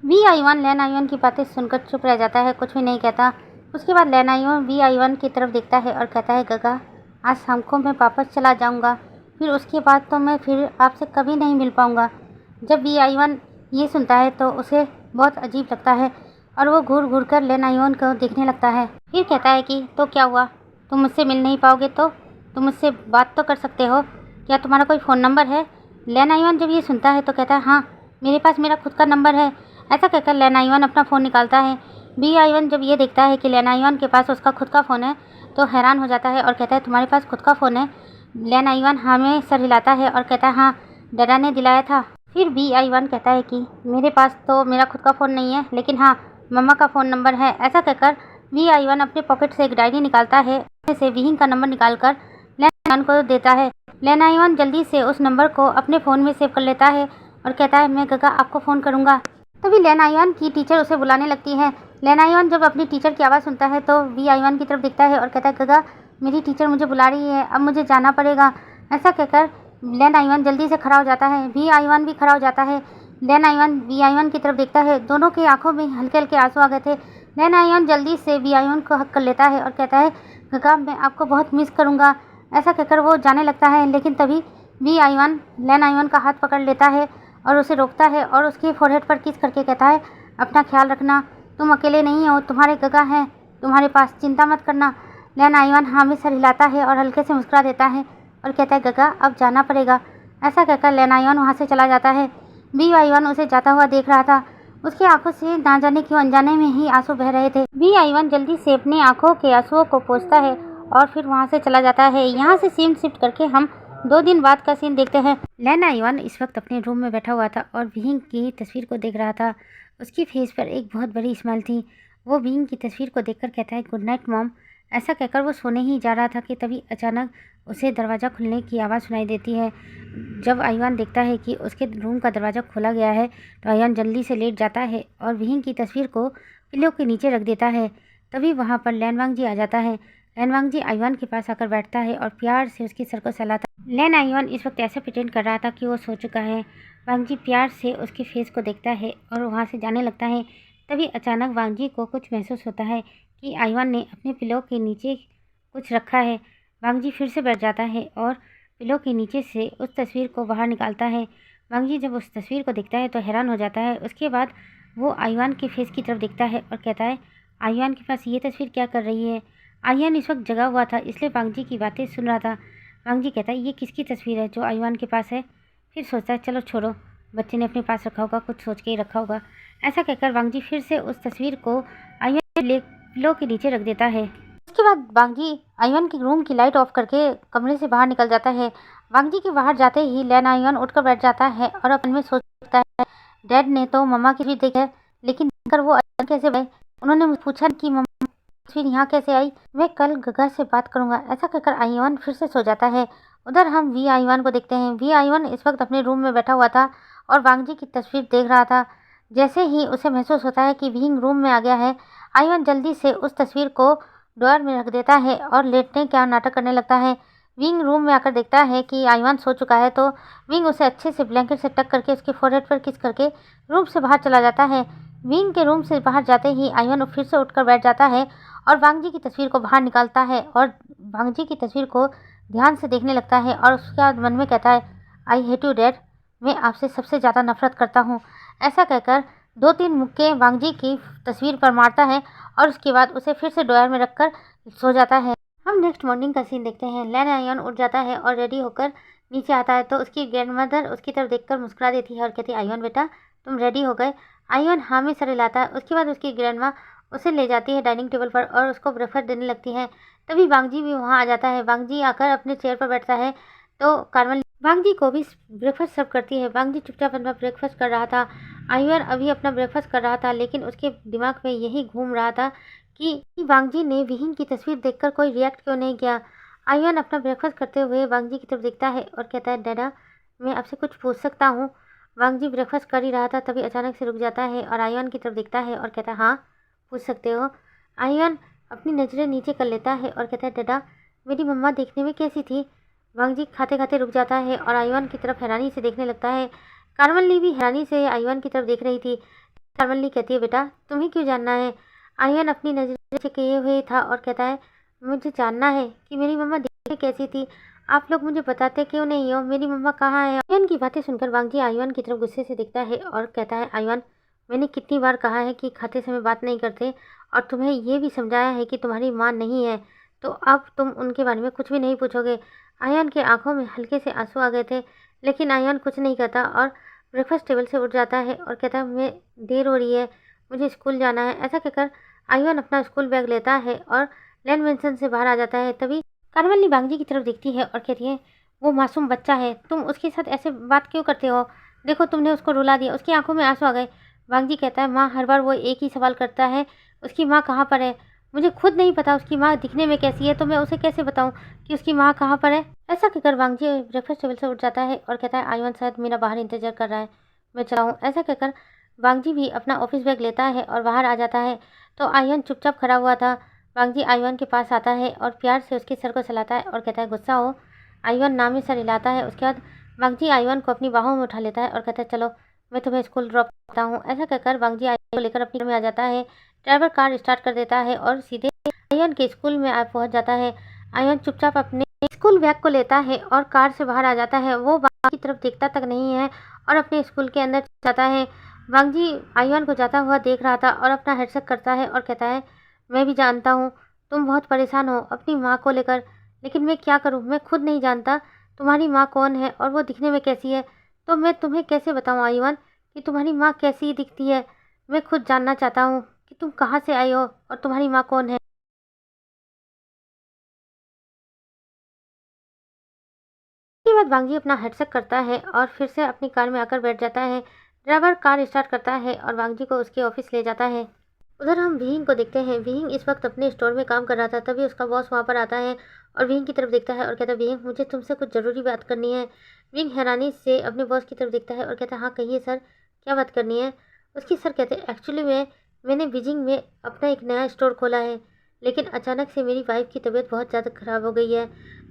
A: बी आइवान लेन आइवान की बातें सुनकर चुप रह जाता है, कुछ भी नहीं कहता। उसके बाद लेन आइवान बी आइवान की तरफ देखता है और कहता है, गगा, आज शाम को मैं वापस चला जाऊंगा, फिर उसके बाद तो मैं फिर आपसे कभी नहीं मिल पाऊंगा। जब बी आइवान ये सुनता है तो उसे बहुत अजीब लगता है और वो घूर घूर कर लेन आइवान को देखने लगता है। फिर कहता है कि तो क्या हुआ, तुम मुझसे मिल नहीं पाओगे तो तुम मुझसे बात तो कर सकते हो, क्या तुम्हारा कोई फ़ोन नंबर है? लेन आइवान जब ये सुनता है तो कहता है, हाँ, मेरे पास मेरा खुद का नंबर है। ऐसा कहकर लेन आइवान अपना फ़ोन निकालता है। बी आइवान जब ये देखता है कि लेन आइवान के पास उसका खुद का फ़ोन है तो हैरान हो जाता है और कहता है, तुम्हारे पास खुद का फ़ोन है? लेन आइवान हमें सर हिलाता है और कहता है, हाँ, डैडा ने दिलाया था। फिर बी आइवान कहता है कि मेरे पास तो मेरा खुद का फ़ोन नहीं है, लेकिन हाँ, मम्मा का फ़ोन नंबर है। ऐसा कहकर बी आइवान अपने पॉकेट से एक डायरी निकालता है, से विहिंग का नंबर निकालकर लेन आइवान को देता है। लेन आइवान जल्दी से उस नंबर को अपने फ़ोन में सेव कर लेता है और कहता है, मैं गगा आपको फ़ोन करूँगा। तभी लेन आइवान की टीचर उसे बुलाने लगती है। लेन आइवान जब अपनी टीचर की आवाज़ सुनता है तो बी आइवान की तरफ देखता है और कहता है, गगा, मेरी टीचर मुझे बुला रही है, अब मुझे जाना पड़ेगा। ऐसा कहकर लेन आइवान जल्दी से खड़ा हो जाता है। बी आइवान भी खड़ा हो जाता है। लेन आइवान बी आइवान की तरफ देखता है, दोनों की आंखों में हल्के हल्के आंसू आ गए थे। लेन आइवान जल्दी से बी आइवान को हक कर लेता है और कहता है, गगा, मैं आपको बहुत मिस करूँगा। ऐसा कहकर वो जाने लगता है, लेकिन तभी बी आइवान लेन आइवान का हाथ पकड़ लेता है और उसे रोकता है और उसके फोरहेड पर किस करके कहता है, अपना ख्याल रखना, तुम अकेले नहीं हो, तुम्हारे गगा हैं, तुम्हारे पास, चिंता मत करना। लैन आईवान हाँ में सर हिलाता है और हल्के से मुस्कुरा देता है और कहता है गगा अब जाना पड़ेगा। ऐसा कहकर लैन आईवान वहाँ से चला जाता है। बी आईवान उसे जाता हुआ देख रहा था। उसकी आंखों से ना जाने क्यों अनजाने में ही आंसू बह रहे थे। बी आईवान जल्दी से अपनी आंखों के आंसुओं को पोंछता है और फिर वहाँ से चला जाता है। यहाँ से सीन शिफ्ट करके हम 2 दिन बाद का सीन देखते हैं। लैन आईवान इस वक्त अपने रूम में बैठा हुआ था और विहिंग की तस्वीर को देख रहा था। उसकी फेस पर एक बहुत बड़ी स्माइल थी। वो विहिंग की तस्वीर को देखकर कहता है गुड नाइट मॉम। ऐसा कहकर वो सोने ही जा रहा था कि तभी अचानक उसे दरवाज़ा खुलने की आवाज़ सुनाई देती है। जब आईवान देखता है कि उसके रूम का दरवाज़ा खोला गया है तो आईवान जल्दी से लेट जाता है और विहिंग की तस्वीर को पिल्लों के नीचे रख देता है। तभी वहाँ पर लैन वांगजी आ जाता है। लैन वांगजी आईवान के पास आकर बैठता है और प्यार से उसके सर को सहलाता है। लैन आईवान इस वक्त ऐसे प्रिटेंड कर रहा था कि वो सो चुका है। वांगजी प्यार से उसके फेस को देखता है और वहाँ से जाने लगता है। तभी अचानक वांगजी को कुछ महसूस होता है कि आईवान ने अपने पिलो के नीचे कुछ रखा है। वांगजी फिर से बैठ जाता है और पिलो के नीचे से उस तस्वीर को बाहर निकालता है। वांगजी जब उस तस्वीर को देखता है तो हैरान हो जाता है। उसके बाद वो आईवान के फेस की तरफ देखता है और कहता है आईवान के पास ये तस्वीर क्या कर रही है। आईवान इस वक्त जगा हुआ था इसलिए वांगजी की बातें सुन रहा था। वांगजी कहता है ये किसकी तस्वीर है जो आईवान के पास है। फिर सोचता है चलो छोड़ो, बच्चे ने अपने पास रखा होगा, कुछ सोच के ही रखा होगा। ऐसा कहकर वांगजी फिर से उस तस्वीर को आईवान के पिलो के नीचे रख देता है। उसके बाद वांगजी आईवान के रूम की लाइट ऑफ करके कमरे से बाहर निकल जाता है। वांगजी के बाहर जाते ही लैन आईवान उठकर बैठ जाता है और अपन में सोचता है डैड ने तो मम्मा की तस्वीर देखी है लेकिन देखकर वो अचानक कैसे गए। उन्होंने मुझे पूछा कि मम्मा तस्वीर यहाँ कैसे आई। मैं कल गगा से बात करूंगा। ऐसा कहकर आईवान फिर से सो जाता है। उधर हम वी आईवान को देखते हैं। वी आईवान इस वक्त अपने रूम में बैठा हुआ था और वांगजी की तस्वीर देख रहा था। जैसे ही उसे महसूस होता है कि विहिंग रूम में आ गया है, आईवान जल्दी से उस तस्वीर को ड्रॉअर में रख देता है और लेटने का नाटक करने लगता है। विंग रूम में आकर देखता है कि आईवान सो चुका है तो विंग उसे अच्छे से ब्लैंकेट से टक करके उसके फोरहेड पर किस करके रूम से बाहर चला जाता है। विंग के रूम से बाहर जाते ही आईवान फिर से उठकर बैठ जाता है और वांगजी की तस्वीर को बाहर निकालता है और वांगजी की तस्वीर को ध्यान से देखने लगता है और उसके बाद मन में कहता है आई हेट यू डैड, मैं आपसे सबसे ज़्यादा नफरत करता हूँ। ऐसा कहकर 2-3 मुक्के वांगजी की तस्वीर पर मारता है और उसके बाद उसे फिर से ड्रॉअर में रखकर सो जाता है। हम नेक्स्ट मॉर्निंग का सीन देखते हैं। लैन आईवान उठ जाता है और रेडी होकर नीचे आता है तो उसकी ग्रैंडमदर उसकी तरफ देखकर मुस्कुरा देती है और कहती है आईवान बेटा तुम रेडी हो गए। आईवान हाँ में सर हिलाता है। उसके बाद उसकी ग्रैंडमा उसे ले जाती है डाइनिंग टेबल पर और उसको ब्रेकफास्ट देने लगती है। तभी वांगजी भी वहाँ आ जाता है। वांगजी आकर अपने चेयर पर बैठता है तो कार्मल वांगजी को भी ब्रेकफास्ट सर्व करती है। वांगजी चुपचाप अपना ब्रेकफास्ट कर रहा था। आईवान अभी अपना ब्रेकफास्ट कर रहा था लेकिन उसके दिमाग में यही घूम रहा था कि वांगजी ने विहिंग की तस्वीर देखकर कोई रिएक्ट क्यों नहीं किया। आईवान अपना ब्रेकफास्ट करते हुए वांगजी की तरफ देखता है और कहता है डैडा मैं आपसे कुछ पूछ सकता हूँ। वांगजी ब्रेकफास्ट कर ही रहा था तभी अचानक से रुक जाता है और आईवान की तरफ देखता है और कहता है हाँ पूछ सकते हो। आईवान अपनी नज़रें नीचे कर लेता है और कहता है डैडा मेरी मम्मा देखने में कैसी थी। वांगजी खाते खाते रुक जाता है और आईवान की तरफ हैरानी से देखने लगता है। कार्मली भी हैरानी से आईवान की तरफ देख रही थी। कार्मली कहती है बेटा तुम्हें क्यों जानना है। आईवान अपनी नज़र से किए हुए था और कहता है मुझे जानना है कि मेरी मम्मा देखने कैसी थी। आप लोग मुझे बताते क्यों नहीं हो, मेरी मम्मा कहाँ है। आईवान की बातें सुनकर वांगजी आईवान की तरफ गुस्से से देखता है और कहता है आईवान मैंने कितनी बार कहा है कि खाते समय बात नहीं करते और तुम्हें ये भी समझाया है कि तुम्हारी माँ नहीं है तो अब तुम उनके बारे में कुछ भी नहीं पूछोगे। आईवान के आंखों में हल्के से आंसू आ गए थे लेकिन आईवान कुछ नहीं कहता और ब्रेकफास्ट टेबल से उठ जाता है और कहता है मैं देर हो रही है, मुझे स्कूल जाना है। ऐसा कहकर आईवान अपना स्कूल बैग लेता है और लैन मेंशन से बाहर आ जाता है। तभी कार्मली वांगजी की तरफ देखती है और कहती है वो मासूम बच्चा है, तुम उसके साथ ऐसे बात क्यों करते हो। देखो तुमने उसको रुला दिया। उसकी आंखों में आंसू आ गए। वांगजी कहता है माँ हर बार वो एक ही सवाल करता है उसकी माँ कहाँ पर है। मुझे खुद नहीं पता उसकी माँ दिखने में कैसी है तो मैं उसे कैसे बताऊँ कि उसकी माँ कहाँ पर है। ऐसा कहकर वांगजी ब्रेकफास्ट टेबल से उठ जाता है और कहता है आईवान शायद मेरा बाहर इंतजार कर रहा है, मैं चलाऊँ। ऐसा कहकर वांगजी भी अपना ऑफिस बैग लेता है और बाहर आ जाता है तो आईवान चुपचाप खड़ा हुआ था। वांगजी आईवान के पास आता है और प्यार से उसके सर को सहलाता है और कहता है गुस्सा हो। आईवान नाम में सर हिलाता है। उसके बाद वांगजी आईवान को अपनी बाहों में उठा लेता है और कहता है चलो मैं तुम्हें स्कूल ड्रॉप करता हूँ। ऐसा कहकर वांगजी आईवान को लेकर अपने घर में आ जाता है। ड्राइवर कार स्टार्ट कर देता है और सीधे आईवान के स्कूल में पहुँच जाता है। आईवान चुपचाप अपने स्कूल बैग को लेता है और कार से बाहर आ जाता है। वो वांगजी की तरफ देखता तक नहीं है और अपने स्कूल के अंदर जाता है। वांगजी आईवान को जाता हुआ देख रहा था और अपना हेडसेट करता है और कहता है मैं भी जानता हूँ तुम बहुत परेशान हो अपनी माँ को लेकर, लेकिन मैं क्या करूँ, मैं खुद नहीं जानता तुम्हारी माँ कौन है और वो दिखने में कैसी है। तो मैं तुम्हें कैसे बताऊँ आयुवन कि तुम्हारी माँ कैसी दिखती है। मैं खुद जानना चाहता हूँ कि तुम कहाँ से आई हो और तुम्हारी माँ कौन है। इसके बाद वांगी अपना हेडसेट करता है और फिर से अपनी कार में आकर बैठ जाता है। ड्राइवर कार स्टार्ट करता है और वांगी को उसके ऑफिस ले जाता है। उधर हम विहिंग को देखते हैं। विहिंग इस वक्त अपने स्टोर में काम कर रहा था, तभी उसका बॉस वहाँ पर आता है और विहिंग की तरफ देखता है और कहता है, विहिंग मुझे तुमसे कुछ ज़रूरी बात करनी है। विहिंग हैरानी से अपने बॉस की तरफ देखता है और कहता है, हाँ कहिए सर, क्या बात करनी है। उसकी सर कहते हैं, एक्चुअली मैंने बीजिंग में अपना एक नया स्टोर खोला है, लेकिन अचानक से मेरी वाइफ की तबीयत बहुत ज़्यादा ख़राब हो गई है,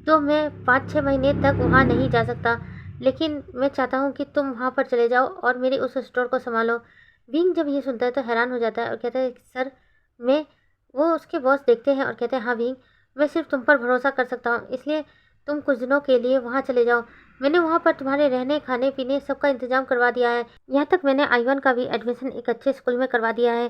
A: तो मैं 5-6 महीने तक वहाँ नहीं जा सकता। लेकिन मैं चाहता हूँ कि तुम वहाँ पर चले जाओ और मेरे उस स्टोर को संभालो। विंग जब ये सुनता है तो हैरान हो जाता है और कहता है, सर मैं वो उसके बॉस देखते हैं और कहते हैं, हाँ विंग, मैं सिर्फ तुम पर भरोसा कर सकता हूँ, इसलिए तुम कुछ दिनों के लिए वहाँ चले जाओ। मैंने वहाँ पर तुम्हारे रहने खाने पीने सबका इंतजाम करवा दिया है, यहाँ तक मैंने आयुवन का भी एडमिशन एक अच्छे स्कूल में करवा दिया है।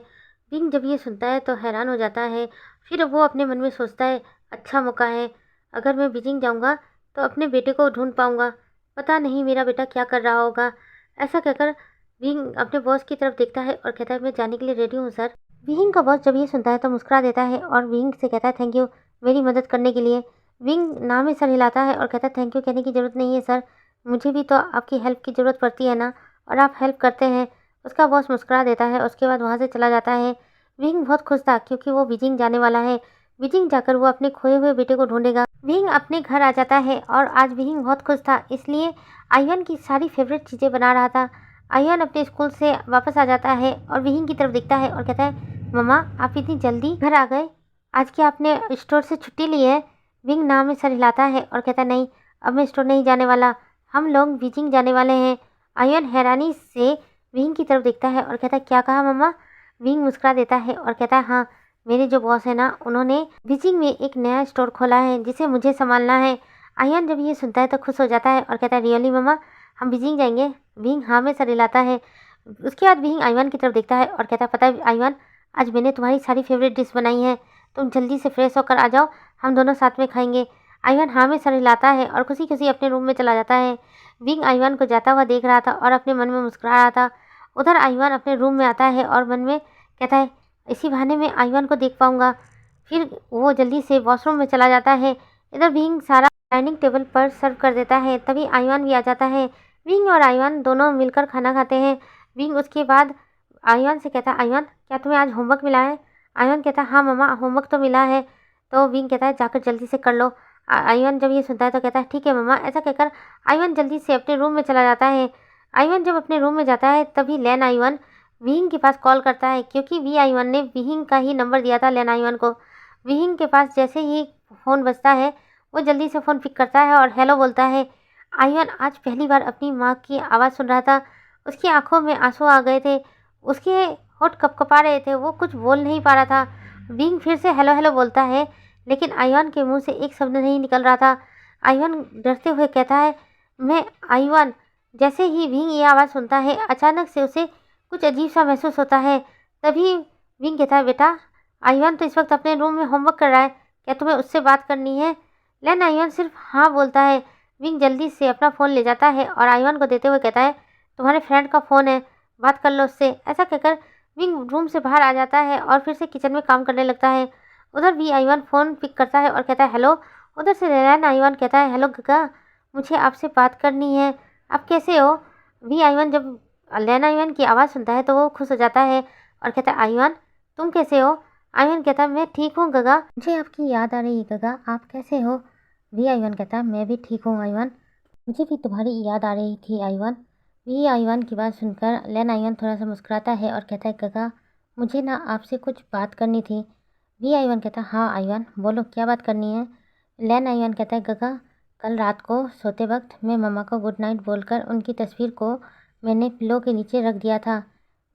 A: विंग जब ये सुनता है तो हैरान हो जाता है। फिर वो अपने मन में सोचता है, अच्छा मौका है, अगर मैं बीजिंग जाऊँगा तो अपने बेटे को ढूंढ पाऊँगा, पता नहीं मेरा बेटा क्या कर रहा होगा। ऐसा कहकर विंग अपने बॉस की तरफ देखता है और कहता है, मैं जाने के लिए रेडी हूँ सर। विंग का बॉस जब ये सुनता है तो मुस्कुरा देता है और विंग से कहता है, थैंक यू मेरी मदद करने के लिए। विंग नाम में सर हिलाता है और कहता है, थैंक यू कहने की ज़रूरत नहीं है सर, मुझे भी तो आपकी हेल्प की ज़रूरत पड़ती है ना, और आप हेल्प करते हैं। उसका बॉस मुस्कुरा देता है, उसके बाद वहाँ से चला जाता है। विंग बहुत खुश था क्योंकि वो बीजिंग जाने वाला है। बीजिंग जाकर वो अपने खोए हुए बेटे को ढूंढेगा। विंग अपने घर आ जाता है और आज विंग बहुत खुश था, इसलिए आयुन की सारी फेवरेट चीज़ें बना रहा था। आयुन अपने स्कूल से वापस आ जाता है और विंग की तरफ देखता है और कहता है, मम्मा आप इतनी जल्दी घर आ गए, आज क्या आपने स्टोर से छुट्टी ली है। विंग नाम में सर हिलाता है और कहता है, नहीं अब मैं स्टोर नहीं जाने वाला, हम लोग बीजिंग जाने वाले हैं। आयुन हैरानी से विंग की तरफ देखता है और कहता है, क्या कहा मम्मा। विंग मुस्कुरा देता है और कहता है, हाँ मेरे जो बॉस है ना, उन्होंने बीजिंग में एक नया स्टोर खोला है जिसे मुझे संभालना है। आयन जब ये सुनता है तो खुश हो जाता है और कहता है, रियली मम्मा हम बीजिंग जाएंगे। विंग हाँ में सर हिलाता है। उसके बाद विंग आयन की तरफ देखता है और कहता है, पता है आयन, आज मैंने तुम्हारी सारी फेवरेट डिश बनाई है, तुम जल्दी से फ्रेश होकर आ जाओ, हम दोनों साथ में खाएंगे। आयन हाँ में सर हिलाता है और खुशी खुशी अपने रूम में चला जाता है। विंग आयन को जाता हुआ देख रहा था और अपने मन में मुस्कुरा रहा था। उधर आयन अपने रूम में आता है और मन में कहता है, इसी बहाने में आयन को देख पाऊंगा। फिर वो जल्दी से वॉशरूम में चला जाता है। इधर विंग सारा डाइनिंग टेबल पर सर्व कर देता है, तभी आयुन भी आ जाता है। विंग और आयुन दोनों मिलकर खाना खाते हैं। विंग उसके बाद आयुन से कहता है, आयुन क्या तुम्हें आज होमवर्क मिला है। आयुन कहता है, हाँ मम्मा होमवर्क तो मिला है। तो विंग कहता है, जाकर जल्दी से कर लो। आयुन जब ये सुनता है तो कहता है, ठीक है मम्मा। ऐसा कहकर आयुन जल्दी से अपने रूम में चला जाता है। आयुन जब अपने रूम में जाता है तभी लैन आयुन विहिंग के पास कॉल करता है, क्योंकि वी आयुन ने विहिंग का ही नंबर दिया था लैन आयुन को। विहिंग के पास जैसे ही फ़ोन बजता है वो जल्दी से फ़ोन पिक करता है और हेलो बोलता है। आयुन आज पहली बार अपनी माँ की आवाज़ सुन रहा था। उसकी आंखों में आंसू आ गए थे, उसके होठ कपकपा रहे थे, वो कुछ बोल नहीं पा रहा था। विंग फिर से हेलो हेलो बोलता है, लेकिन आयुन के मुंह से एक शब्द नहीं निकल रहा था। आयुन डरते हुए कहता है, मैं आयुन। जैसे ही विंग ये आवाज़ सुनता है अचानक से उसे कुछ अजीब सा महसूस होता है। तभी विंग कहता है, बेटा आयुन तो इस वक्त अपने रूम में होमवर्क कर रहा है, क्या तुम्हें उससे बात करनी है। लेकिन आयुन सिर्फ हाँ बोलता है। विंग जल्दी से अपना फ़ोन ले जाता है और आयुन को देते हुए कहता है, तुम्हारे फ्रेंड का फ़ोन है, बात कर लो उससे। ऐसा कहकर विंग रूम से बाहर आ जाता है और फिर से किचन में काम करने लगता है। उधर भी आयुन फ़ोन पिक करता है और कहता है, हेलो। उधर से रेलान आयुन कहता है, हेलो गगा, मुझे आपसे बात करनी है, आप कैसे हो। वी आयुन जब लेना आयुन की आवाज़ सुनता है तो वो खुश हो जाता है और कहता है, आयुन तुम कैसे हो। आयुन कहता है, मैं ठीक हूँ गगा, मुझे आपकी याद आ रही है गगा, आप कैसे हो। वी आयुन कहता है, मैं भी ठीक हूँ आयुन, मुझे भी तुम्हारी याद आ रही थी आयुन। वी आयुन की बात सुनकर लेन आयुन थोड़ा सा मुस्कुराता है और कहता है, गगा मुझे ना आपसे कुछ बात करनी थी। वी आयुन कहता है, हाँ आयुन बोलो क्या बात करनी है। लेन आयुन कहता है, गगा कल रात को सोते वक्त मैं मम्मा को गुड नाइट बोलकर उनकी तस्वीर को मैंने पिलो के नीचे रख दिया था।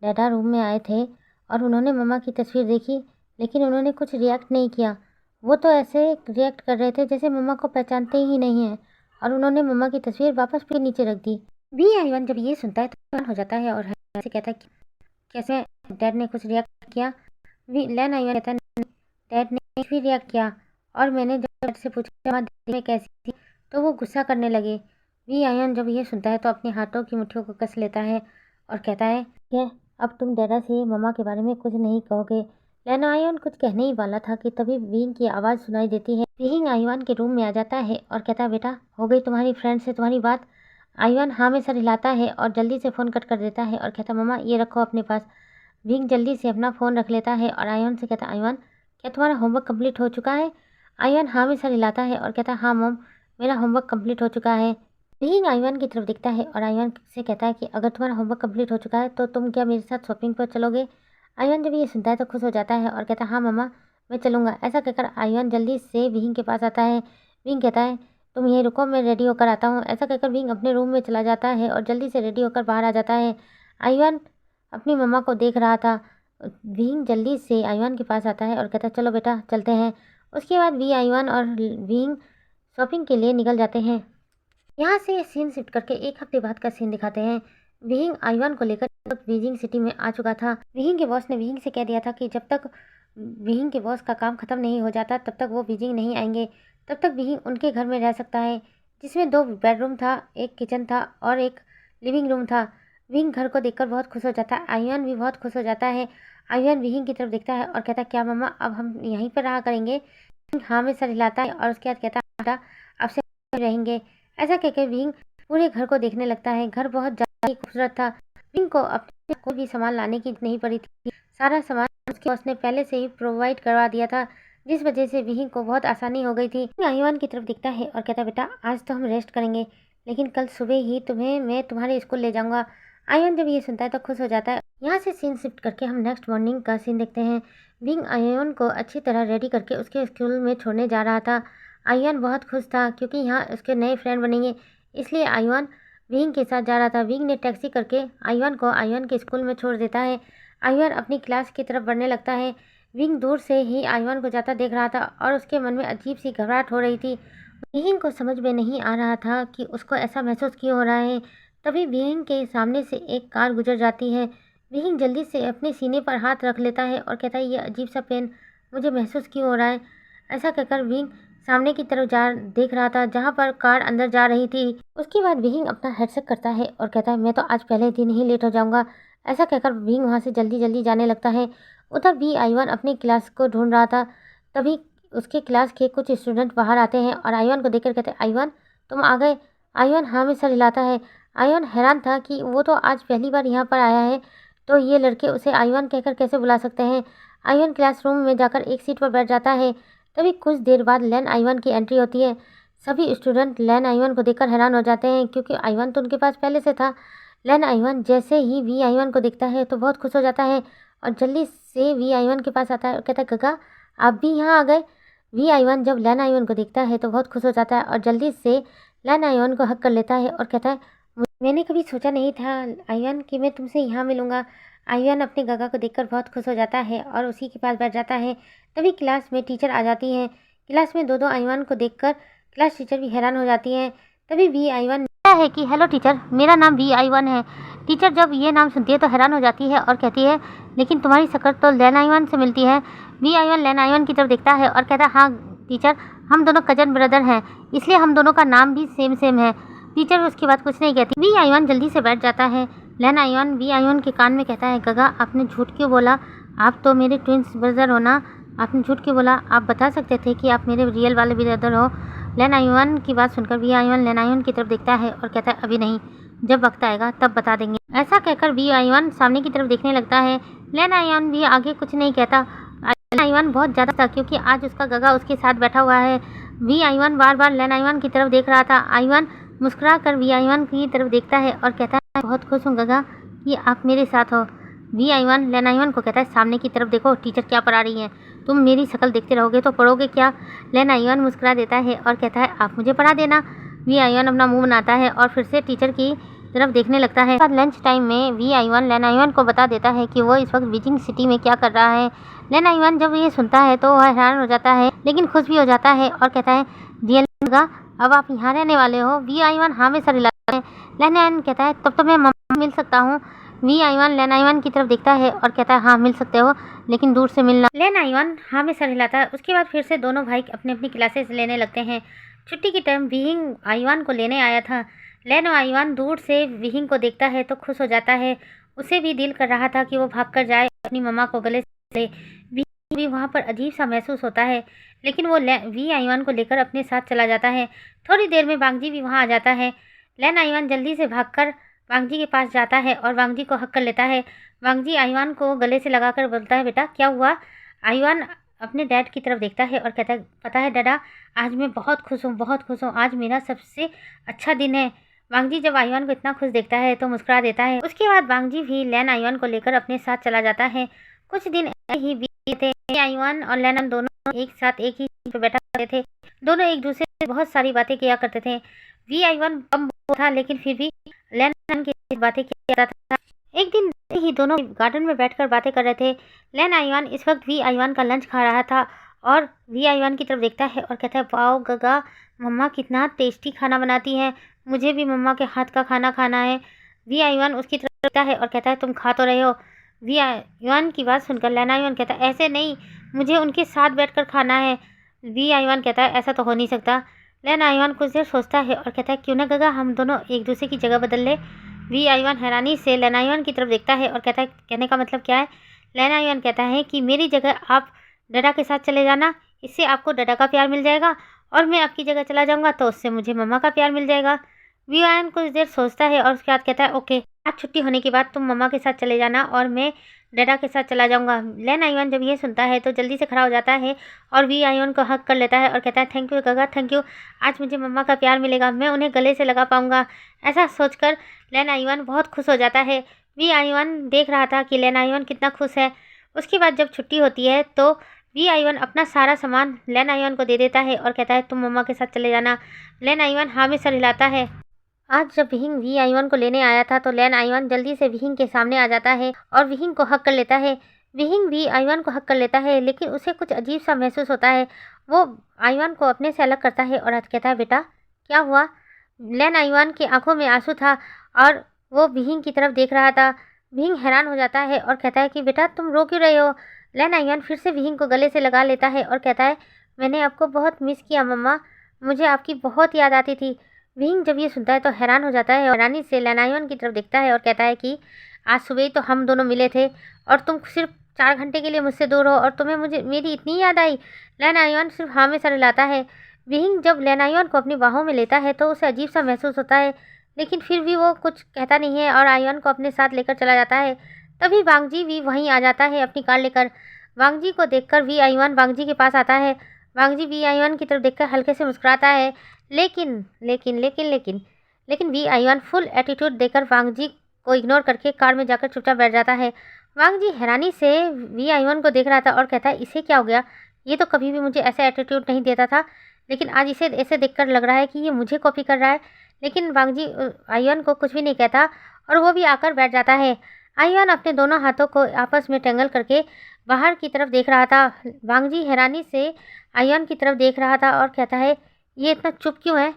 A: डैडा रूम में आए थे और उन्होंने मम्मा की तस्वीर देखी, लेकिन उन्होंने कुछ रिएक्ट नहीं किया। वो तो ऐसे रिएक्ट कर रहे थे जैसे मम्मा को पहचानते ही नहीं हैं, और उन्होंने मम्मा की तस्वीर वापस फिर नीचे रख दी। वी आयुन जब ये सुनता है तो हैरान हो जाता है और ऐसे कहता है, कैसे डैड ने कुछ रिएक्ट किया। वी लेन आयुन कहता है, डैड ने भी रिएक्ट किया और मैंने जब डैड से पूछा माँ दिल्ली में कैसी थी तो वो गुस्सा करने लगे। वी आयन जब ये सुनता है तो अपने हाथों की मुट्ठियों को कस लेता है और कहता है कि अब तुम डैडा से मम्मा के बारे में कुछ नहीं कहोगे। लेन आयन कुछ कहने ही वाला था कि तभी विंग की आवाज़ सुनाई देती है। विंग आयन के रूम में आ जाता है और कहता है बेटा हो गई तुम्हारी फ्रेंड से तुम्हारी बात। आयन हाँ में सर हिलाता है और जल्दी से फ़ोन कट कर देता है और कहता मम्मा ये रखो अपने पास। विंग जल्दी से अपना फ़ोन रख लेता है और आयन से कहता आयन क्या तुम्हारा होमवर्क कंप्लीट हो चुका है। आयन हाँ में सर हिलाता है और कहता हाँ मॉम मेरा होमवर्क कंप्लीट हो चुका है। विंग आयन की तरफ दिखता है और आयन से कहता है कि अगर तुम्हारा होमवर्क कंप्लीट हो चुका है तो तुम क्या मेरे साथ शॉपिंग पर चलोगे। आयन जब ये सुनता है तो खुश हो जाता है और कहता है हाँ मम्मा मैं चलूँगा। ऐसा कहकर आयन जल्दी से विंग के पास आता है। विंग कहता है तुम यहीं रुको मैं रेडी होकर आता हूँ। ऐसा कहकर विंग अपने रूम में चला जाता है और जल्दी से रेडी होकर बाहर आ जाता है। आयन अपनी मम्मा को देख रहा था। विंग जल्दी से आयन के पास आता है और कहता है चलो बेटा चलते हैं। उसके बाद वी आयन और विंग शॉपिंग के लिए निकल जाते हैं। यहाँ से सीन शिफ्ट करके एक हफ्ते बाद का सीन दिखाते हैं। विहिंग आइवान को लेकर बीजिंग सिटी में आ चुका था। विहिंग के बॉस ने विहिंग से कह दिया था कि जब तक विहिंग के बॉस का काम खत्म नहीं हो जाता तब तक वो बीजिंग नहीं आएंगे। तब तक विहिंग उनके घर में रह सकता है जिसमें 2 बेडरूम था, एक किचन था और एक लिविंग रूम था। विहिंग घर को देखकर बहुत खुश हो जाता है। आइवान भी बहुत खुश हो जाता है। आइवान विहिंग की तरफ देखता है और कहता है क्या मम्मा अब हम यहीं पर रहा करेंगे। विहिंग हाँ में सर हिलाता है और उसके बाद कहता है बेटा अब से रहेंगे। ऐसा कहकर विंग पूरे घर को देखने लगता है। घर बहुत ज़्यादा ही खूबसूरत था। विंग को अपने को भी सामान लाने की नहीं पड़ी थी। सारा सामान उसके बॉस ने पहले से ही प्रोवाइड करवा दिया था जिस वजह से विंग को बहुत आसानी हो गई थी। आयुवान की तरफ दिखता है और कहता बेटा आज तो हम रेस्ट करेंगे लेकिन कल सुबह ही तुम्हें मैं तुम्हारे स्कूल ले जाऊँगा। आयुवान जब ये सुनता है तो खुश हो जाता है। यहाँ से सीन शिफ्ट करके हम नेक्स्ट मॉर्निंग का सीन देखते हैं। विंग आयुवान को अच्छी तरह रेडी करके उसके स्कूल में छोड़ने जा रहा था। आयुवान बहुत खुश था क्योंकि यहाँ उसके नए फ्रेंड बनेंगे इसलिए आयुवान विंग के साथ जा रहा था। विंग ने टैक्सी करके आयुवान को आयुवान के स्कूल में छोड़ देता है। आयुवान अपनी क्लास की तरफ बढ़ने लगता है। विंग दूर से ही आयुवान को जाता देख रहा था और उसके मन में अजीब सी घबराहट हो रही थी। विंग को समझ में नहीं आ रहा था कि उसको ऐसा महसूस क्यों हो रहा है। तभी विंग के सामने से एक कार गुजर जाती है। विंग जल्दी से अपने सीने पर हाथ रख लेता है और कहता है ये अजीब सा पेन मुझे महसूस क्यों हो रहा है। ऐसा कहकर विंग सामने की तरफ देख रहा था जहाँ पर कार अंदर जा रही थी। उसके बाद विंग अपना हेडसेट करता है और कहता है मैं तो आज पहले दिन ही लेट हो जाऊंगा। ऐसा कहकर विंग वहाँ से जल्दी जल्दी जाने लगता है। उधर भी आयुवान अपनी क्लास को ढूंढ रहा था। तभी उसके क्लास के कुछ स्टूडेंट बाहर आते हैं और आयुवान को देखकर कहते हैं आयुवान तुम आ गए। आयुवान हाँ में सर हिलाता है। आयुवान हैरान था कि वो तो आज पहली बार यहाँ पर आया है तो ये लड़के उसे आयुवान कहकर कैसे बुला सकते हैं। आयुवान क्लासरूम में जाकर एक सीट पर बैठ जाता है। तभी कुछ देर बाद लेन आइवान की एंट्री होती है। सभी स्टूडेंट लेन आइवान को देखकर हैरान हो जाते हैं क्योंकि आइवान तो उनके पास पहले से था। लेन आइवान जैसे ही वी आइवान को देखता है तो बहुत खुश हो जाता है और जल्दी से वी आइवान के पास आता है और कहता है गगा आप भी यहाँ आ गए। वी आइवान जब लेन आइवान को देखता है तो बहुत खुश हो जाता है और जल्दी से लेन आइवान को हक कर लेता है और कहता है मैंने कभी सोचा नहीं था आइवान कि मैं तुमसे यहाँ मिलूँगा। आयुवान अपने गगा को देखकर बहुत खुश हो जाता है और उसी के पास बैठ जाता है। तभी क्लास में टीचर आ जाती हैं। क्लास में दो आयुवान को देखकर क्लास टीचर भी हैरान हो जाती हैं। तभी वी आयुवान कहता है कि हेलो टीचर मेरा नाम वी आयुवान है। टीचर जब ये नाम सुनती है तो हैरान हो जाती है और कहती है लेकिन तुम्हारी शक्ल तो लेन आयुवान से मिलती है। वी आयुवान लेन आयुवान की तरफ देखता है और कहता है हाँ टीचर हम दोनों कजन ब्रदर हैं इसलिए हम दोनों का नाम भी सेम है। टीचर उसके बाद कुछ नहीं कहती। वी आयुवान जल्दी से बैठ जाता है। लेन आयुवान वी आयुवान के कान में कहता है गगा आपने झूठ क्यों बोला। आप तो मेरे ट्विंस ब्रदर हो ना। आपने झूठ क्यों बोला। आप बता सकते थे कि आप मेरे रियल वाले ब्रदर हो। लेन आयुवान की बात सुनकर वी आयुवान लेन आयुवान की तरफ देखता है और कहता है अभी नहीं जब वक्त आएगा तब बता देंगे। ऐसा कहकर वी आयुवान सामने की तरफ देखने लगता है। लेन आयुवान भी आगे कुछ नहीं कहता। लेन आयुवान बहुत ज़्यादा था क्योंकि आज उसका गगा उसके साथ बैठा हुआ है। वी आयुवान बार बार लेन आयुवान की तरफ देख रहा था। आयुवान मुस्कुरा कर वी आयुवान की तरफ देखता है और कहता है बहुत खुश हूँ गगा कि आप मेरे साथ हो। वी आयुवान लेन आयुवान को कहता है सामने की तरफ देखो टीचर क्या पढ़ा रही हैं। तुम मेरी शक्ल देखते रहोगे तो पढ़ोगे क्या। लेन आयुवान मुस्कुरा देता है और कहता है आप मुझे पढ़ा देना। वी आयुवान अपना मुंह बनाता है और फिर से टीचर की तरफ देखने लगता है। लंच टाइम में वी आयुवान लेन आयुवान को बता देता है कि वो इस वक्त बीजिंग सिटी में क्या कर रहा है। लेन आयुवान जब ये सुनता है तो वह हैरान हो जाता है लेकिन खुश भी हो जाता है और कहता है रियल अब आप यहाँ रहने वाले हो। वी आयुवान हाँ में सर हिलाता है। लेन आयुवान कहता है तब तो मैं मम्मा मिल सकता हूँ। वी आईवान लेन आईवान की तरफ देखता है और कहता है हाँ मिल सकते हो, लेकिन दूर से मिलना। लेन आईवान हाँ में सर हिलाता है। उसके बाद फिर से दोनों भाई अपनी अपनी क्लासेस लेने लगते हैं। छुट्टी की टाइम विहिंग आईवान को लेने आया था। लेन आईवान दूर से विहिंग को देखता है तो खुश हो जाता है। उसे भी दिल कर रहा था कि वो भाग कर जाए अपनी मम्मा को गले से ले। विहिंग भी वहाँ पर अजीब सा महसूस होता है, लेकिन वो वी आईवान को लेकर अपने साथ चला जाता है। थोड़ी देर में वांगजी भी वहाँ आ जाता है। लेन आईवान जल्दी से भागकर वांगजी के पास जाता है और वांगजी को हक कर लेता है। वांगजी आईवान को गले से लगाकर बोलता है बेटा क्या हुआ। आईवान अपने डैड की तरफ देखता है और कहता है पता है डैडा, आज मैं बहुत खुश हूँ, बहुत खुश हूँ, आज मेरा सबसे अच्छा दिन है। वांगजी जब आईवान को इतना खुश देखता है तो मुस्कुरा देता है। उसके बाद वांगजी भी लेन आईवान को लेकर अपने साथ चला जाता है। कुछ दिन ऐसे ही बीते थे। आईवान और लेन दोनों एक साथ एक ही चीज पर बैठा करते थे। दोनों एक दूसरे से बहुत सारी बातें किया करते थे। वी आईवान कम था, लेकिन फिर भी लेन की बातें किया था। एक दिन ही दोनों गार्डन में बैठकर बातें कर रहे थे। लेन आईवान इस वक्त वी आईवान का लंच खा रहा था और वी आईवान की तरफ देखता है और कहता है वाओ गगा, मम्मा कितना टेस्टी खाना बनाती है, मुझे भी मम्मा के हाथ का खाना खाना है। वी आईवान उसकी तरफ देखता है और कहता है तुम खा तो रहे हो। वी आईवान की बात सुनकर लेन आईवान कहता है ऐसे नहीं, मुझे उनके साथ बैठकर खाना है। वी आईवान कहता है ऐसा तो हो नहीं सकता। लेन आईवान कुछ देर सोचता है और कहता है क्यों ना गगा हम दोनों एक दूसरे की जगह बदल ले। वी आईवान हैरानी से लेन आईवान की तरफ देखता है और कहता है कहने का मतलब क्या है। लेन आईवान कहता है कि मेरी जगह आप डडा के साथ चले जाना, इससे आपको डडा का प्यार मिल जाएगा, और मैं आपकी जगह चला जाऊंगा तो उससे मुझे मम्मा का प्यार मिल जाएगा। वी आईवान कुछ देर सोचता है और उसके बाद कहता है ओके, आज छुट्टी होने के बाद तुम मम्मा के साथ चले जाना और मैं डडा के साथ चला जाऊंगा। लेन आईवान जब ये सुनता है तो जल्दी से खड़ा हो जाता है और वी आईवान को हक कर लेता है और कहता है थैंक यू गगा, थैंक यू, आज मुझे मम्मा का प्यार मिलेगा, मैं उन्हें गले से लगा पाऊंगा। ऐसा सोचकर लेन आईवान बहुत खुश हो जाता है। वी आईवान देख रहा था कि लेन आईवान कितना खुश है। उसके बाद जब छुट्टी होती है तो वी आईवान अपना सारा सामान लेन आईवान को दे देता है और कहता है तुम मम्मा के साथ चले जाना। लेन आईवान हाँ में सर हिलाता है। आज जब विहिंग वी आईवान को लेने आया था तो लेन आईवान जल्दी से विहिंग के सामने आ जाता है और विहिंग को हक कर लेता है। विहिंग वी आईवान को हक कर लेता है, लेकिन उसे कुछ अजीब सा महसूस होता है। वो आईवान को अपने से अलग करता है और आज कहता है बेटा क्या हुआ। लेन आईवान की आंखों में आंसू था और वो विहिंग की तरफ देख रहा था। विहिंग हैरान हो जाता है और कहता है कि बेटा तुम रो क्यों रहे हो। लेन आईवान फिर से विहिंग को गले से लगा लेता है और कहता है मैंने आपको बहुत मिस किया मम्मा, मुझे आपकी बहुत याद आती थी। विहिंग जब ये सुनता है तो हैरान हो जाता है और हैरानी से लेन आईवान की तरफ देखता है और कहता है कि आज सुबह ही तो हम दोनों मिले थे और तुम सिर्फ 4 घंटे के लिए मुझसे दूर हो और तुम्हें मुझे मेरी इतनी याद आई। लेन आईवान सिर्फ हाँ में सर हिलाता है। विहिंग जब लेन आईवान को अपनी बाहों में लेता है तो उसे अजीब सा महसूस होता है, लेकिन फिर भी वो कुछ कहता नहीं है और आईवान को अपने साथ लेकर चला जाता है। तभी वांगजी भी वहीं आ जाता है अपनी कार लेकर। वांगजी को देखकर वी आईवान वांगजी के पास आता है। वांगजी वी आईवान की तरफ देखकर हल्के से मुस्कुराता है, लेकिन लेकिन लेकिन लेकिन लेकिन वी आईवान फुल एटीट्यूड देकर वांगजी को इग्नोर करके कार में जाकर चुपचाप बैठ जाता है। वांगजी हैरानी से वी आईवान को देख रहा था और कहता है इसे क्या हो गया, ये तो कभी भी मुझे ऐसा एटीट्यूड नहीं देता था, लेकिन आज इसे ऐसे देखकर लग रहा है कि ये मुझे कॉपी कर रहा है। लेकिन वांगजी आईवान को कुछ भी नहीं कहता और वो भी आकर बैठ जाता है। आईवान अपने दोनों हाथों को आपस में टेंगल करके बाहर की तरफ देख रहा था। वांगजी हैरानी से आईवान की तरफ देख रहा था और कहता है ये इतना चुप क्यों है,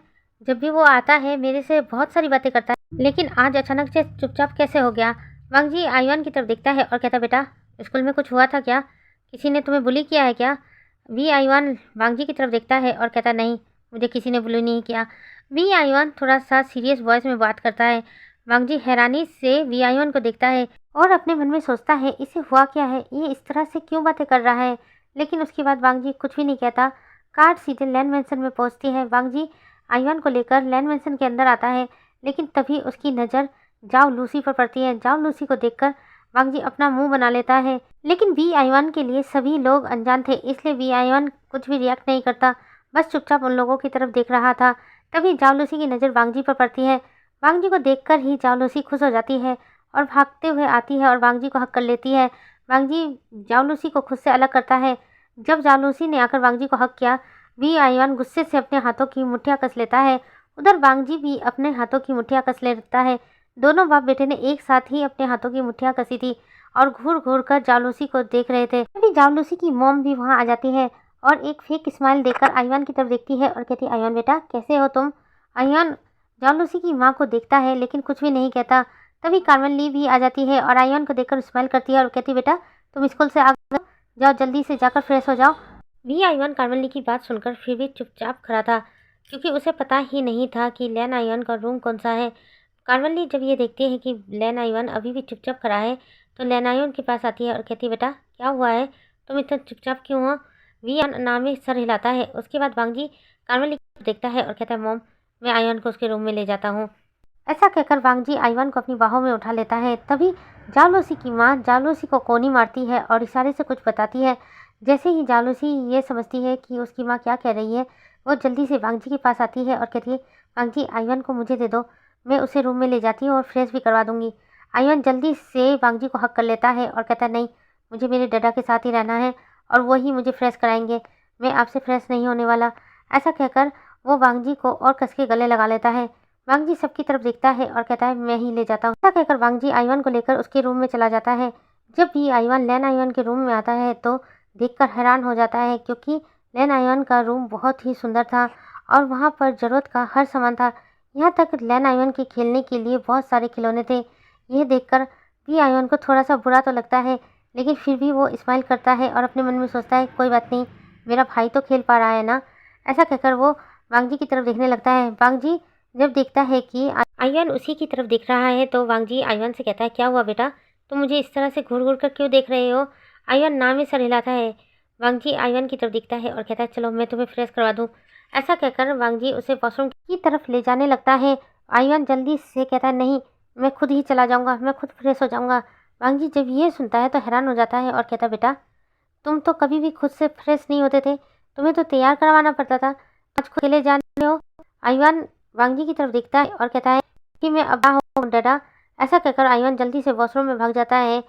A: जब भी वो आता है मेरे से बहुत सारी बातें करता है, लेकिन आज अचानक से चुपचाप कैसे हो गया। वांगजी आईवान की तरफ देखता है और कहता बेटा स्कूल में कुछ हुआ था क्या, किसी ने तुम्हें बुली किया है क्या। वी आईवान वांगजी की तरफ देखता है और कहता नहीं, मुझे किसी ने बुली नहीं किया। वी आईवान थोड़ा सा सीरियस वॉइस में बात करता है। वांगजी हैरानी से वी आईवान को देखता है और अपने मन में सोचता है इसे हुआ क्या है, ये इस तरह से क्यों बातें कर रहा है। लेकिन उसके बाद वांगजी कुछ भी नहीं कहता। कार सीधे लैंड मैंसन में पहुंचती है। वांगजी आईवान को लेकर लैंड मैंसन के अंदर आता है, लेकिन तभी उसकी नज़र जाओ लूसी पर पड़ती है। जाओ लूसी को देखकर वांगजी अपना मुंह बना लेता है, लेकिन वी आईवान के लिए सभी लोग अनजान थे, इसलिए वी आईवान कुछ भी रिएक्ट नहीं करता, बस चुपचाप उन लोगों की तरफ देख रहा था। तभी जाओ लूसी की नज़र वांगजी पर पड़ती है। वांगजी को देखकर ही जाओ लूसी खुश हो जाती है और भागते हुए आती है और वांगजी को हक कर लेती है। वांगजी जाओ लूसी को खुद से अलग करता है। जब जाओ लूसी ने आकर वांगजी को हक किया, वी आईवान गुस्से से अपने हाथों की मुठ्ठियाँ कस लेता है। उधर वांगजी भी अपने हाथों की मुठ्ठियाँ कस लेता है। दोनों बाप बेटे ने एक साथ ही अपने हाथों की मुठ्ठियाँ कसी थी और घूर घूर कर जाओ लूसी को देख रहे थे। तभी जाओ लूसी की मॉम भी वहाँ आ जाती है और एक फेक स्माइल देकर आईवान की तरफ देखती है और कहती है आईवान बेटा कैसे हो तुम। आईवान जाओ लूसी की माँ को देखता है लेकिन कुछ भी नहीं कहता। तभी कार्मेन ली भी आ जाती है और आयुन को देखकर स्माइल करती है और कहती है बेटा तुम स्कूल से आ गए, जाओ जल्दी से जाकर फ्रेश हो जाओ। वी आयुन कार्मेन ली की बात सुनकर फिर भी चुपचाप खड़ा था, क्योंकि उसे पता ही नहीं था कि लेन आयुन का रूम कौन सा है। कार्मेन ली जब ये देखती है कि लेन आयुन अभी भी चुपचाप खड़ा है तो लेन आयुन के पास आती है और कहती है बेटा क्या हुआ है, तुम इतना चुपचाप क्यों हो। वी नाम में सर हिलाता है। उसके बाद वांगजी कार्मेन ली को देखता है और कहता है मॉम मैं आयुन को उसके रूम में ले जाता हूँ। ऐसा कहकर वांगजी आयुन को अपनी बाहों में उठा लेता है। तभी जालूसी की माँ जालूसी को कोनी मारती है और इशारे से कुछ बताती है। जैसे ही जालूसी ये समझती है कि उसकी माँ क्या कह रही है, वो जल्दी से वांगजी के पास आती है और कहती है वांगजी आयुन को मुझे दे दो, मैं उसे रूम में ले जाती हूँ और फ्रेश भी करवा दूंगी। आयुन जल्दी से वांगजी को हक कर लेता है और कहता है नहीं, मुझे मेरे डैडा के साथ ही रहना है और वही मुझे फ्रेश कराएंगे, मैं आपसे फ्रेश नहीं होने वाला। ऐसा कहकर वो वांगजी को और कस के गले लगा लेता है। वांगजी सबकी तरफ देखता है और कहता है मैं ही ले जाता हूँ। ऐसा कहकर वांगजी आयुन को लेकर उसके रूम में चला जाता है। जब भी आयुन लेन आयुन के रूम में आता है तो देखकर हैरान हो जाता है, क्योंकि लेन आयुन का रूम बहुत ही सुंदर था और वहाँ पर ज़रूरत का हर सामान था। यहाँ तक लेन आयुन के खेलने के लिए बहुत सारे खिलौने थे। यह देखकर भी आयुन को थोड़ा सा बुरा तो लगता है, लेकिन फिर भी वो स्माइल करता है और अपने मन में सोचता है कोई बात नहीं, मेरा भाई तो खेल पा रहा है ना। ऐसा कहकर वो वांगजी की तरफ देखने लगता है। वांगजी जब देखता है कि आयुन उसी की तरफ देख रहा है तो वांगजी आयुन से कहता है क्या हुआ बेटा, तुम मुझे इस तरह से घूर घूर कर क्यों देख रहे हो। आयुन नाम में सर हिलाता है। वांगजी आयुन की तरफ देखता है और कहता है चलो मैं तुम्हें फ्रेश करवा दूँ। ऐसा कहकर वांगजी उसे वॉशरूम की तरफ ले जाने लगता है। आयुन जल्दी से कहता है नहीं, मैं खुद ही चला जाऊँगा, मैं खुद फ्रेश हो जाऊँगा। वांगजी जब ये सुनता है तो हैरान हो जाता है और कहता है बेटा तुम तो कभी भी खुद से फ्रेश नहीं होते थे, तुम्हें तो तैयार करवाना पड़ता था, आज खुद अकेले जाने हो। आयुन वांगजी की तरफ देखता है और कहता है कि मैं अब हूँ डैडा। ऐसा कहकर आयुन जल्दी से वॉशरूम में भाग जाता है।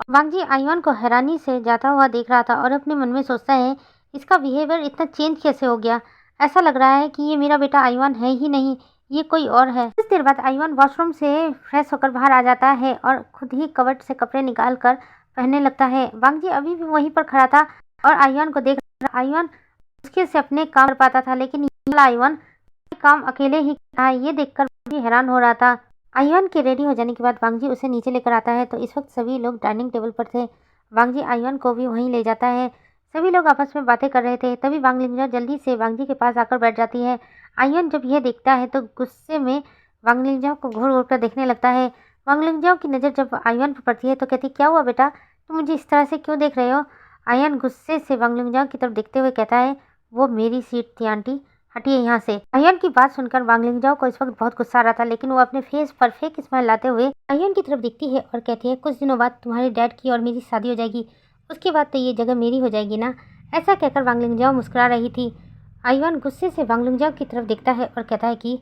A: वांगजी आयुन को हैरानी से जाता हुआ देख रहा था और अपने मन में सोचता है इसका बिहेवियर इतना चेंज कैसे हो गया, ऐसा लग रहा है कि ये मेरा बेटा आयुन है ही नहीं, ये कोई और है। कुछ देर बाद आयुन वॉशरूम से फ्रेश होकर बाहर आ जाता है और खुद ही कबर्ड से कपड़े निकाल कर पहनने लगता है। वांगजी अभी भी वहीं पर खड़ा था और आयुन को देख रहा। आयुन मुश्किल से अपने काम कर पाता था, लेकिन आयुन काम अकेले ही था, ये देखकर भी हैरान हो रहा था। आयुन के रेडी हो जाने के बाद वांगजी उसे नीचे लेकर आता है तो इस वक्त सभी लोग डाइनिंग टेबल पर थे। वांगजी आयुन को भी वहीं ले जाता है। सभी लोग आपस में बातें कर रहे थे। तभी वांग लिंगजाओ जल्दी से वांगजी के पास आकर बैठ जाती है। आयुन जब यह देखता है तो गुस्से में वांग लिंगजाओ को घूर घूर कर देखने लगता है। वांग लिंगजाओ की नज़र जब आयुन पर पड़ती है तो कहती क्या हुआ बेटा, तुम मुझे इस तरह से क्यों देख रहे हो। आयुन गुस्से से वांग लिंगजाओ की तरफ देखते हुए कहता है वो मेरी सीट थी आंटी, हटिए यहाँ से। आयुन की बात सुनकर वांग लिंगजाओ को इस वक्त बहुत गुस्सा आ रहा था, लेकिन वो अपने फेस पर फेक स्माइल लाते हुए आयुन की तरफ देखती है और कहती है कुछ दिनों बाद तुम्हारे डैड की और मेरी शादी हो जाएगी, उसके बाद तो ये जगह मेरी हो जाएगी ना। ऐसा कहकर वांग लिंगजाओ मुस्कुरा रही थी। आयुन गुस्से से वांग लिंगजाओ की तरफ देखता है और कहता है कि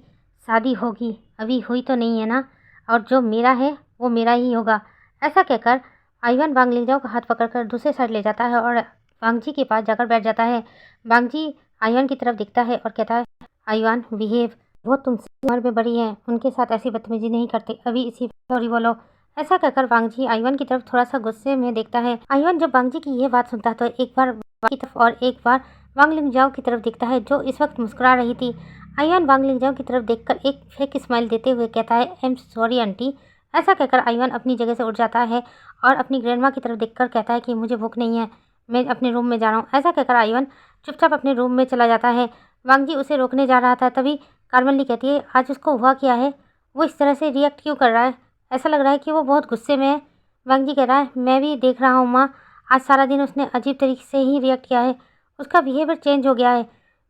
A: शादी होगी, अभी हुई तो नहीं है ना, और जो मेरा है वो मेरा ही होगा। ऐसा कहकर आयुन वांग लिंगजाओ का हाथ पकड़कर दूसरे साइड ले जाता है और वांगजी के पास जाकर बैठ जाता है। वांगजी आयुन की तरफ देखता है और कहता है आयुन बिहेव, वो तुमसे उम्र में बड़ी है, उनके साथ ऐसी बदतमीजी नहीं करते, अभी इसी सॉरी बोलो। ऐसा कहकर वांगजी आयुन की तरफ थोड़ा सा गुस्से में देखता है। आयुन जब वांगजी की ये बात सुनता है तो एक बार की तरफ और एक बार वांग लिंगजाओ की तरफ देखता है जो इस वक्त मुस्कुरा रही थी। आयुन वांग लिंगजाओ की तरफ देखकर एक फेक स्माइल देते हुए कहता है आई एम सॉरी आंटी। ऐसा कहकर आयुन अपनी जगह से उठ जाता है और अपनी ग्रैंडमा की तरफ देखकर कहता है कि मुझे भूख नहीं है, मैं अपने रूम में जा रहा हूँ। ऐसा कहकर आयुन चुपचाप अपने रूम में चला जाता है। वांगजी उसे रोकने जा रहा था, तभी कार्मेन ली कहती है आज उसको हुआ क्या है, वो इस तरह से रिएक्ट क्यों कर रहा है, ऐसा लग रहा है कि वो बहुत गुस्से में है। वांगजी कह रहा है मैं भी देख रहा हूँ माँ, आज सारा दिन उसने अजीब तरीके से ही रिएक्ट किया है, उसका बिहेवियर चेंज हो गया है।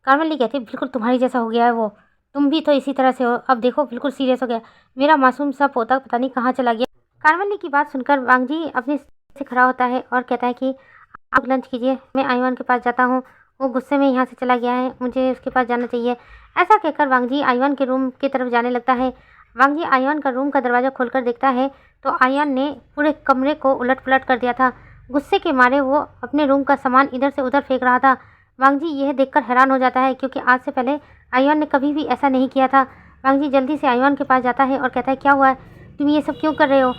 A: कार्मेन ली कहती है बिल्कुल तुम्हारी जैसा हो गया है वो, तुम भी तो इसी तरह से हो, अब देखो बिल्कुल सीरियस हो गया, मेरा मासूम सा पोता पता नहीं कहाँ चला गया। कार्मेन ली की बात सुनकर वांगजी अपने से खड़ा होता है और कहता है कि आप लंच कीजिए, मैं आयुन के पास जाता हूँ, वो गुस्से में यहाँ से चला गया है, मुझे उसके पास जाना चाहिए। ऐसा कहकर वांगजी आयुन के रूम की तरफ जाने लगता है। वांगजी आयुन का रूम का दरवाज़ा खोलकर देखता है तो आयुन ने पूरे कमरे को उलट पुलट कर दिया था। गुस्से के मारे वो अपने रूम का सामान इधर से उधर फेंक रहा था। वांगजी यह देखकर हैरान हो जाता है, क्योंकि आज से पहले आयुन ने कभी भी ऐसा नहीं किया था। वांगजी जल्दी से आयुन के पास जाता है और कहता है क्या हुआ है, तुम ये सब क्यों कर रहे हो।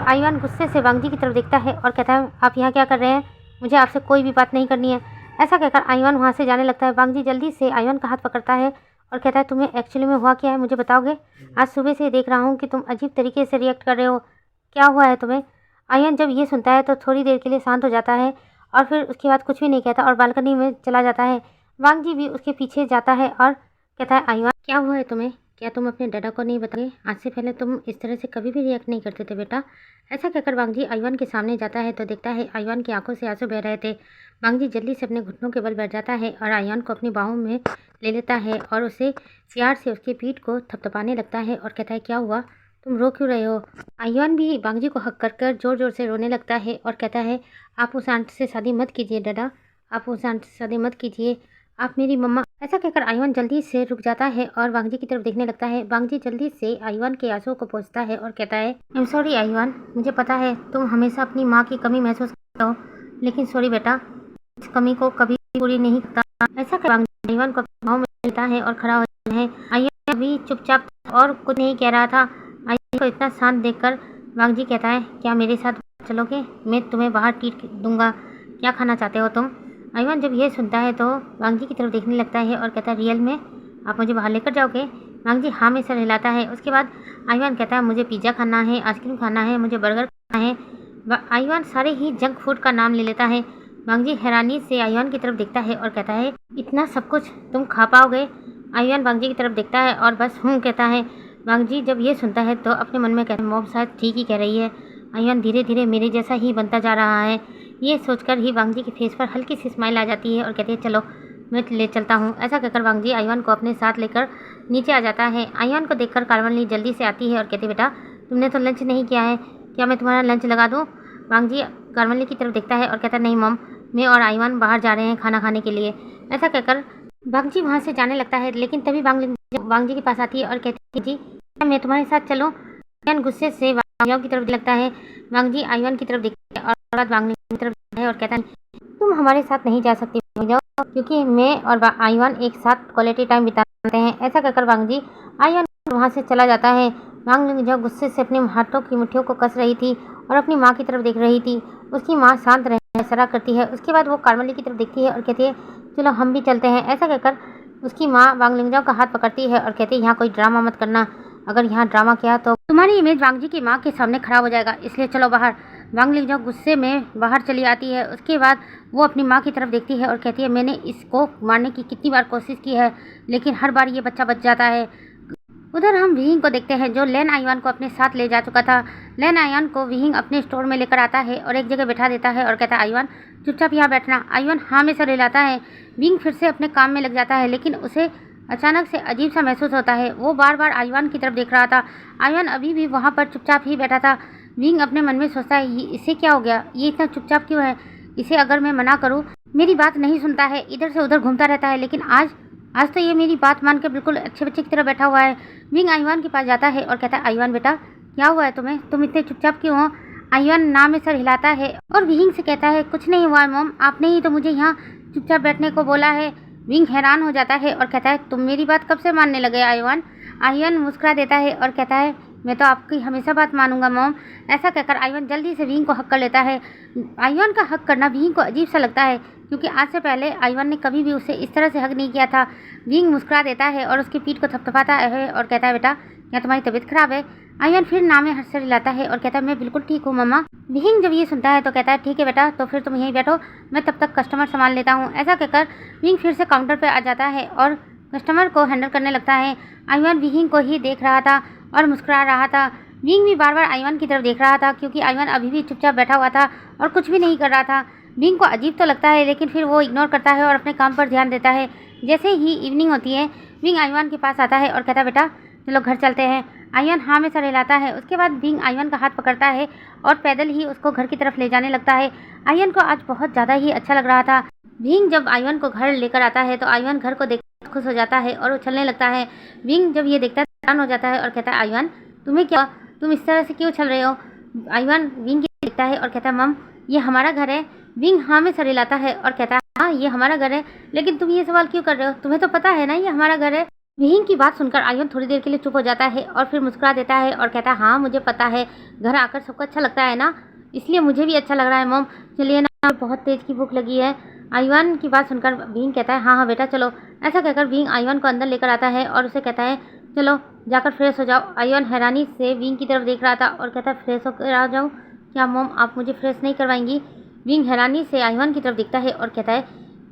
A: आयुन गुस्से से वांगजी की तरफ देखता है और कहता है आप यहाँ क्या कर रहे हैं, मुझे आपसे कोई भी बात नहीं करनी है। ऐसा कहकर आयुन वहाँ से जाने लगता है। वांगजी जल्दी से आयुन का हाथ पकड़ता है और कहता है तुम्हें एक्चुअली में हुआ क्या है, मुझे बताओगे। आज सुबह से देख रहा हूँ कि तुम अजीब तरीके से रिएक्ट कर रहे हो, क्या हुआ है तुम्हें? आयन जब ये सुनता है तो थोड़ी देर के लिए शांत हो जाता है और फिर उसके बाद कुछ भी नहीं कहता और बालकनी में चला जाता है। वांग जी भी उसके पीछे जाता है और कहता है, आयन क्या हुआ है तुम्हें? क्या तुम अपने दादा को नहीं बताओगे? आज से पहले तुम इस तरह से कभी भी रिएक्ट नहीं करते थे बेटा। ऐसा कहकर वांग जी आयन के सामने जाता है तो देखता है आयन की आंखों से आंसू बह रहे थे। वांग जी जल्दी से अपने घुटनों के बल बैठ जाता है और आयन को अपनी बाहों में ले लेता है और उसे प्यार से उसकी पीठ को थपथपाने लगता है और कहता है, क्या हुआ? तुम रो क्यों रहे हो? आयन भी वांग जी को हक कर कर जोर जोर से रोने लगता है और कहता है, आप उस आंट से शादी मत कीजिए दादा, आप उस आंट से शादी मत कीजिए, आप मेरी मम्मा। ऐसा कहकर आयन जल्दी से रुक जाता है और वांग जी की तरफ देखने लगता है। वांग जी जल्दी से आयन के आंसुओं को पोंछता है और कहता है, आई एम सॉरी आयन, मुझे पता है तुम हमेशा अपनी माँ की कमी महसूस करते हो, लेकिन सॉरी बेटा, इस कमी को कभी पूरी नहीं करता। ऐसा कर वांग जी आयन को अपनी बाहों में लेता है और खड़ा हो जाता है। आयन अभी चुपचाप और कुछ नहीं कह रहा था। आयन को इतना शांत देखकर वांग जी कहता है, क्या मेरे साथ चलोगे? मैं तुम्हें बाहर ट्रीट दूंगा, क्या खाना चाहते हो तुम? आयन जब ये सुनता है तो वांग जी की तरफ देखने लगता है और कहता है, रियल में आप मुझे बाहर लेकर जाओगे? वांग जी हाँ में सर हिलाता है। उसके बाद आयन कहता है, मुझे पिज़्ज़ा खाना है, आइसक्रीम खाना है, मुझे बर्गर खाना है। आयन सारे ही जंक फूड का नाम ले लेता है। वांग जी हैरानी से आयन की तरफ देखता है और कहता है, इतना सब कुछ तुम खा पाओगे? आयन वांग जी की तरफ देखता है और बस कहता है। वांग जी जब ये सुनता है तो अपने मन में कहता है, मॉम शायद ठीक ही कह रही है, आयन धीरे धीरे मेरे जैसा ही बनता जा रहा है। ये सोचकर ही वांग जी के फेस पर हल्की सी स्माइल आ जाती है और कहती है, चलो मैं ले चलता हूँ। ऐसा कहकर वांग जी आयन को अपने साथ लेकर नीचे आ जाता है। आयन को देखकर कार्मली जल्दी से आती है और कहती है, बेटा तुमने तो लंच नहीं किया है, क्या मैं तुम्हारा लंच लगा दूँ? वांग जी कार्मली की तरफ देखता है और कहता है, नहीं मॉम, मैं और आयन बाहर जा रहे हैं खाना खाने के लिए। ऐसा कहकर वांग जी वहाँ से जाने लगता है, लेकिन तभी वांग जी के पास आती है और कहती है, जी क्या मैं तुम्हारे साथ चलूँ? आयन गुस्से से वांग जी की तरफ लगता है। वांग जी आयन की तरफ देखता है और बाद वांग की तरफ है और कहता है, तुम हमारे साथ नहीं जा सकती जाओ, क्योंकि मैं और आयन एक साथ क्वालिटी टाइम बिताते हैं। ऐसा कहकर वांग जी आयन वहाँ से चला जाता है। वांग जो गुस्से से अपने हाथों की मुट्ठियों को कस रही थी और अपनी माँ की तरफ देख रही थी, उसकी माँ शांत रहने इशारा करती है। उसके बाद वो कार्मली की तरफ देखती है और कहती है, चलो हम भी चलते हैं। ऐसा कहकर उसकी माँ वांग लिंगजाओ का हाथ पकड़ती है और कहती है, यहाँ कोई ड्रामा मत करना, अगर यहाँ ड्रामा किया तो तुम्हारी इमेज वांग जी की माँ के सामने खराब हो जाएगा, इसलिए चलो बाहर। वांग लिंगजाओ गुस्से में बाहर चली आती है। उसके बाद वो अपनी माँ की तरफ देखती है और कहती है, मैंने इसको मारने की कितनी बार कोशिश की है, लेकिन हर बार ये बच्चा बच जाता है। उधर हम विहिंग को देखते हैं जो लेन आयन को अपने साथ ले जा चुका था। लेन आयन को विहिंग अपने स्टोर में लेकर आता है और एक जगह बैठा देता है और कहता है, आयन चुपचाप यहाँ बैठना। आयन हाँ में सर हिलाता है। विहिंग फिर से अपने काम में लग जाता है, लेकिन उसे अचानक से अजीब सा महसूस होता है। वो बार बार आयन की तरफ देख रहा था। आयन अभी भी वहाँ पर चुपचाप ही बैठा था। विंग अपने मन में सोचता है, इसे क्या हो गया, ये इतना चुपचाप क्यों है, इसे अगर मैं मना करूँ मेरी बात नहीं सुनता है, इधर से उधर घूमता रहता है, लेकिन आज तो ये मेरी बात मानकर बिल्कुल अच्छे बच्चे की तरह बैठा हुआ है। विंग आयन के पास जाता है और कहता है, आयन बेटा क्या हुआ है तुम्हें, तुम इतने चुपचाप क्यों हो? आयन ना में सर हिलाता है और विंग से कहता है, कुछ नहीं हुआ है मॉम, आपने ही तो मुझे यहाँ चुपचाप बैठने को बोला है। विंग हैरान हो जाता है और कहता है, तुम मेरी बात कब से मानने लगे आयन? आयन मुस्कुरा देता है और कहता है, मैं तो आपकी हमेशा बात मानूंगा मॉम। ऐसा कहकर आयन जल्दी से विंग को हक कर लेता है। आयन का हक करना विंग को अजीब सा लगता है, क्योंकि आज से पहले आयन ने कभी भी उसे इस तरह से हक नहीं किया था। विंग मुस्कुरा देता है और उसकी पीठ को थपथपाता है और कहता है, बेटा क्या तुम्हारी तबीयत खराब है? आयन फिर नामे हंस से हिलाता है और कहता है, मैं बिल्कुल ठीक हूँ मम्मा। विंग जब ये सुनता है तो कहता है, ठीक है बेटा, तो फिर तुम यहीं बैठो, मैं तब तक कस्टमर संभाल लेता हूँ। ऐसा कहकर विंग फिर से काउंटर पर आ जाता है और कस्टमर को हैंडल करने लगता है। आयन विंग को ही देख रहा था और मुस्कुरा रहा था। विंग भी बार बार आयन की तरफ देख रहा था, क्योंकि आयन अभी भी चुपचाप बैठा हुआ था और कुछ भी नहीं कर रहा था। विंग को अजीब तो लगता है, लेकिन फिर वो इग्नोर करता है और अपने काम पर ध्यान देता है। जैसे ही इवनिंग होती है, विंग आयन के पास आता है और कहता है, बेटा चलो घर चलते हैं। आयन हाँ में सर हिलाता है। उसके बाद विंग आयन का हाथ पकड़ता है और पैदल ही उसको घर की तरफ ले जाने लगता है। आयन को आज बहुत ज़्यादा ही अच्छा लग रहा था। विंग जब आयन को घर लेकर आता है तो आयन घर को देख खुश हो जाता है और उछलने लगता है। विंग जब ये देखता है हैरान हो जाता है और कहता है, आयन तुम्हें क्या, तुम इस तरह से क्यों उछल रहे हो? आयन विंग देखता है और कहता है, मम ये हमारा घर है। विंग हाँ में सर हिलाता है और कहता है, हाँ ये हमारा घर है, लेकिन तुम ये सवाल क्यों कर रहे हो, तुम्हें तो पता है ना ये हमारा घर है। विंग की बात सुनकर आयन थोड़ी देर के लिए चुप हो जाता है और फिर मुस्कुरा देता है और कहता है, हाँ मुझे पता है, घर आकर सबको अच्छा लगता है ना, इसलिए मुझे भी अच्छा लग रहा है मॉम, चलिए ना, बहुत तेज की भूख लगी है। आयन की बात सुनकर विंग कहता है, हाँ हाँ बेटा चलो। ऐसा कहकर विंग आयन को अंदर लेकर आता है और उसे कहता है, चलो जाकर फ्रेश हो जाओ। आयुन हैरानी से विंग की तरफ देख रहा था और कहता है फ्रेश होकर आ जाऊँ? क्या मॉम आप मुझे फ्रेश नहीं करवाएंगी? विंग हैरानी से आयुन की तरफ दिखता है और कहता है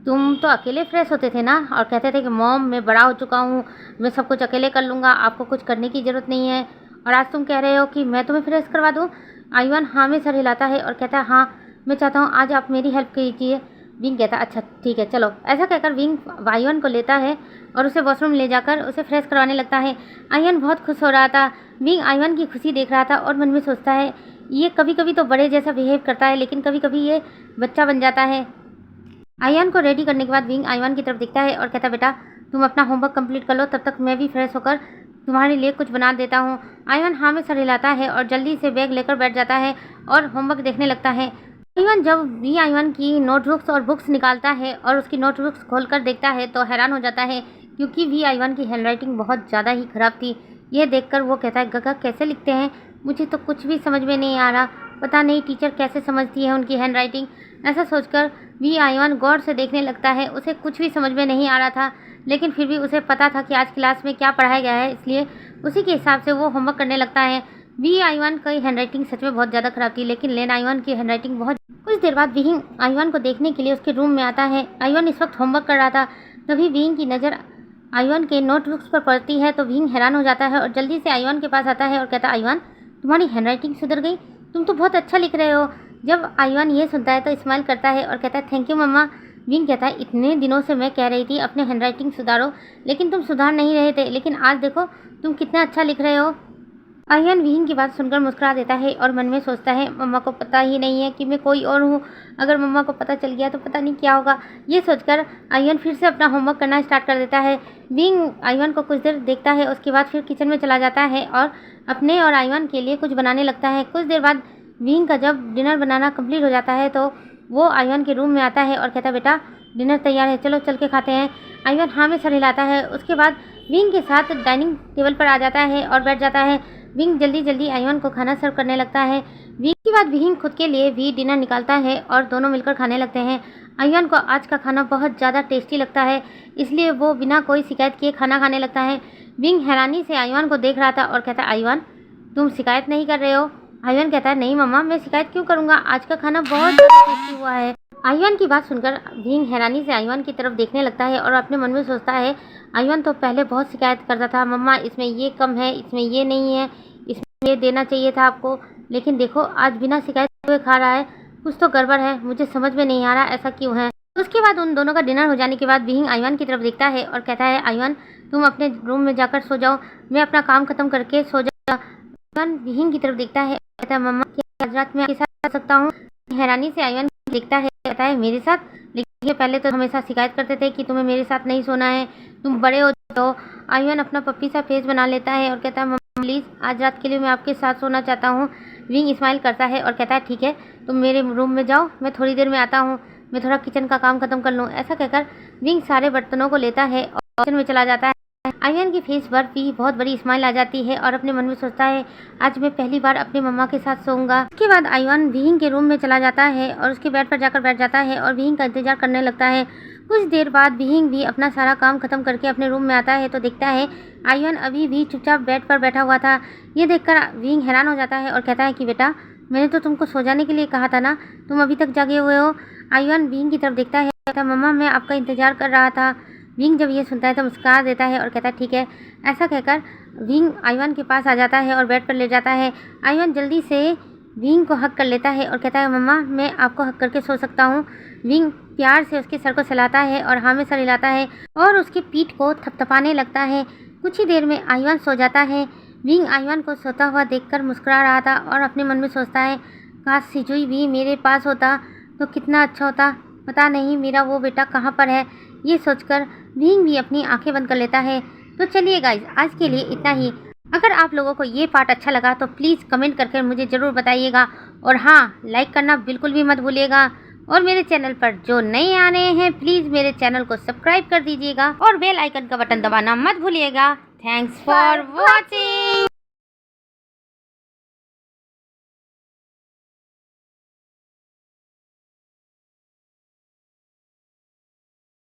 A: तुम तो अकेले फ्रेश होते थे ना, और कहते थे कि मॉम मैं बड़ा हो चुका हूँ, मैं सब कुछ अकेले कर लूँगा, आपको कुछ करने की ज़रूरत नहीं है, और आज तुम कह रहे हो कि मैं तुम्हें फ्रेश करवा दूँ? आयुन हाँ में सर हिलाता है और कहता है हाँ मैं चाहता हूँ आज आप मेरी हेल्प कीजिए। विंग कहता है अच्छा ठीक है चलो। ऐसा कहकर विंग आयुन को लेता है और उसे वॉशरूम ले जाकर उसे फ्रेश करवाने लगता है। आयुन बहुत खुश हो रहा था। विंग आयुन की खुशी देख रहा था और मन में सोचता है ये कभी कभी तो बड़े जैसा बिहेव करता है, लेकिन कभी कभी ये बच्चा बन जाता है। आयुन को रेडी करने के बाद विंग आयुन की तरफ दिखता है और कहता बेटा तुम अपना होमवर्क कंप्लीट कर लो, तब तक मैं भी फ्रेश होकर तुम्हारे लिए कुछ बना देता हूँ। आयुन हाँ में सर हिलाता है और जल्दी से बैग लेकर बैठ जाता है और होमवर्क देखने लगता है। आयुन जब भी आयुन की नोटबुक्स और बुक्स निकालता है और उसकी नोटबुक्स खोलकर देखता है तो हैरान हो जाता है, क्योंकि वी आयुन की हैंडराइटिंग बहुत ज़्यादा ही खराब थी। यह देखकर वो कहता है गगा कैसे लिखते हैं, मुझे तो कुछ भी समझ में नहीं आ रहा, पता नहीं टीचर कैसे समझती है उनकी हैंडराइटिंग। ऐसा सोचकर वी आयुन गौर से देखने लगता है। उसे कुछ भी समझ में नहीं आ रहा था, लेकिन फिर भी उसे पता था कि आज क्लास में क्या पढ़ाया गया है, इसलिए उसी के हिसाब से वो होमवर्क करने लगता है। वी आयुन की हैंडराइटिंग सच में बहुत ज़्यादा खराब थी, लेकिन लेन आयुन की हैंडराइटिंग बहुत। कुछ देर बाद विंग आयुन को देखने के लिए उसके रूम में आता है। आयुन इस वक्त होमवर्क कर रहा था। तभी विंग की नज़र आयुन के नोटबुक्स पर पड़ती है तो विंग हैरान हो जाता है और जल्दी से आयुन के पास आता है और कहता है आयुन तुम्हारी हैंडराइटिंग सुधर गई, तुम तो बहुत अच्छा लिख रहे हो। जब आयुन ये सुनता है तो स्माइल करता है और कहता है थैंक यू मम्मा। विंग कहता है इतने दिनों से मैं कह रही थी अपने हैंडराइटिंग सुधारो, लेकिन तुम सुधार नहीं रहे थे, लेकिन आज देखो तुम कितना अच्छा लिख रहे हो। आयुन विंग की बात सुनकर मुस्कुरा देता है और मन में सोचता है मम्मा को पता ही नहीं है कि मैं कोई और हूँ, अगर मम्मा को पता चल गया तो पता नहीं क्या होगा। ये सोचकर आयुन फिर से अपना होमवर्क करना स्टार्ट कर देता है। विंग आयुन को कुछ देर देखता है, उसके बाद फिर किचन में चला जाता है और अपने और आयुन के लिए कुछ बनाने लगता है। कुछ देर बाद विंग का जब डिनर बनाना कंप्लीट हो जाता है तो वो आयुन के रूम में आता है और कहता है बेटा डिनर तैयार है, चलो चल के खाते हैं। आयुन हाँ में सर हिलाता है। उसके बाद विंग के साथ डाइनिंग टेबल पर आ जाता है और बैठ जाता है। विंग जल्दी जल्दी आयुन को खाना सर्व करने लगता है। विंग के बाद विंग खुद के लिए भी डिनर निकालता है और दोनों मिलकर खाने लगते हैं। आयुन को आज का खाना बहुत ज़्यादा टेस्टी लगता है, इसलिए वो बिना कोई शिकायत किए खाना खाने लगता है। विंग हैरानी से आयुन को देख रहा था और कहता आयुन तुम शिकायत नहीं कर रहे हो? आयुन कहता है नहीं मम्मा मैं शिकायत क्यों करूँगा, आज का खाना बहुत ज़्यादा टेस्टी हुआ है। आयुन की बात सुनकर विंग हैरानी से आयुन की तरफ देखने लगता है और अपने मन में सोचता है आयुन तो पहले बहुत शिकायत करता था, मम्मा इसमें ये कम है, इसमें ये नहीं है, इसमें ये देना चाहिए था आपको, लेकिन देखो आज बिना शिकायत हुए खा रहा है, कुछ तो गड़बड़ है, मुझे समझ में नहीं आ रहा ऐसा क्यों है। उसके बाद उन दोनों का डिनर हो जाने के बाद विंग आयुन की तरफ देखता है और कहता है आयुन तुम अपने रूम में जाकर सो जाओ, मैं अपना काम खत्म करके सो जाऊँगा। आयुन विंग की तरफ देखता है, कहता है मम्मा क्या आज रात में आपके साथ आ सकता हूँ? हैरानी से आयुन देखता है, कहता है मेरे साथ? लेकिन पहले तो हमेशा शिकायत करते थे कि तुम्हें मेरे साथ नहीं सोना है, तुम बड़े हो तो। आयुन अपना पप्पी सा फेस बना लेता है और कहता है मम्मा प्लीज़ आज रात के लिए मैं आपके साथ सोना चाहता हूँ। विंग स्माइल करता है और कहता है ठीक है तुम मेरे रूम में जाओ, मैं थोड़ी देर में आता हूँ, मैं थोड़ा किचन का काम खत्म कर लूँ। ऐसा कहकर विंग सारे बर्तनों को लेता है और किचन में चला जाता है। आयुन की फेस पर भी बहुत बड़ी स्माइल आ जाती है और अपने मन में सोचता है आज मैं पहली बार अपनी मम्मा के साथ सोऊंगा। उसके बाद आयुन विंग के रूम में चला जाता है और उसके बेड पर जाकर बैठ जाता है और विंग का इंतजार करने लगता है। कुछ देर बाद विंग भी अपना सारा काम खत्म करके अपने रूम में आता है तो देखता है आयुन अभी भी चुपचाप बेड पर बैठा हुआ था। ये देखकर विंग हैरान हो जाता है और कहता है कि बेटा मैंने तो तुमको सो जाने के लिए कहा था ना, तुम अभी तक जागे हुए हो। आयुन विंग की तरफ देखता है, कहता है मम्मा मैं आपका इंतजार कर रहा था। विंग जब ये सुनता है तो मुस्कुरा देता है और कहता है ठीक है। ऐसा कहकर विंग आयुन के पास आ जाता है और बेड पर ले जाता है। आयुन जल्दी से विंग को हक कर लेता है और कहता है मम्मा मैं आपको हक करके सो सकता हूँ। विंग प्यार से उसके सर को सहलाता है और हाँ में सर हिलाता है और उसकी पीठ को थपथपाने लगता है। कुछ ही देर में आयुन सो जाता है। विंग आयुन को सोता हुआ देखकर मुस्कुरा रहा था और अपने मन में सोचता है काश सिजुई भी मेरे पास होता तो कितना अच्छा होता, पता नहीं मेरा वो बेटा कहाँ पर है। ये सोचकर विंग भी अपनी आंखें बंद कर लेता है। तो चलिए गाइज आज के लिए इतना ही। अगर आप लोगों को ये पार्ट अच्छा लगा तो प्लीज़ कमेंट करके मुझे ज़रूर बताइएगा और हाँ लाइक करना बिल्कुल भी मत भूलिएगा। और मेरे चैनल पर जो नए आ रहे हैं प्लीज़ मेरे चैनल को सब्सक्राइब कर दीजिएगा और बेल आइकन का बटन दबाना मत भूलिएगा। Thanks for watching.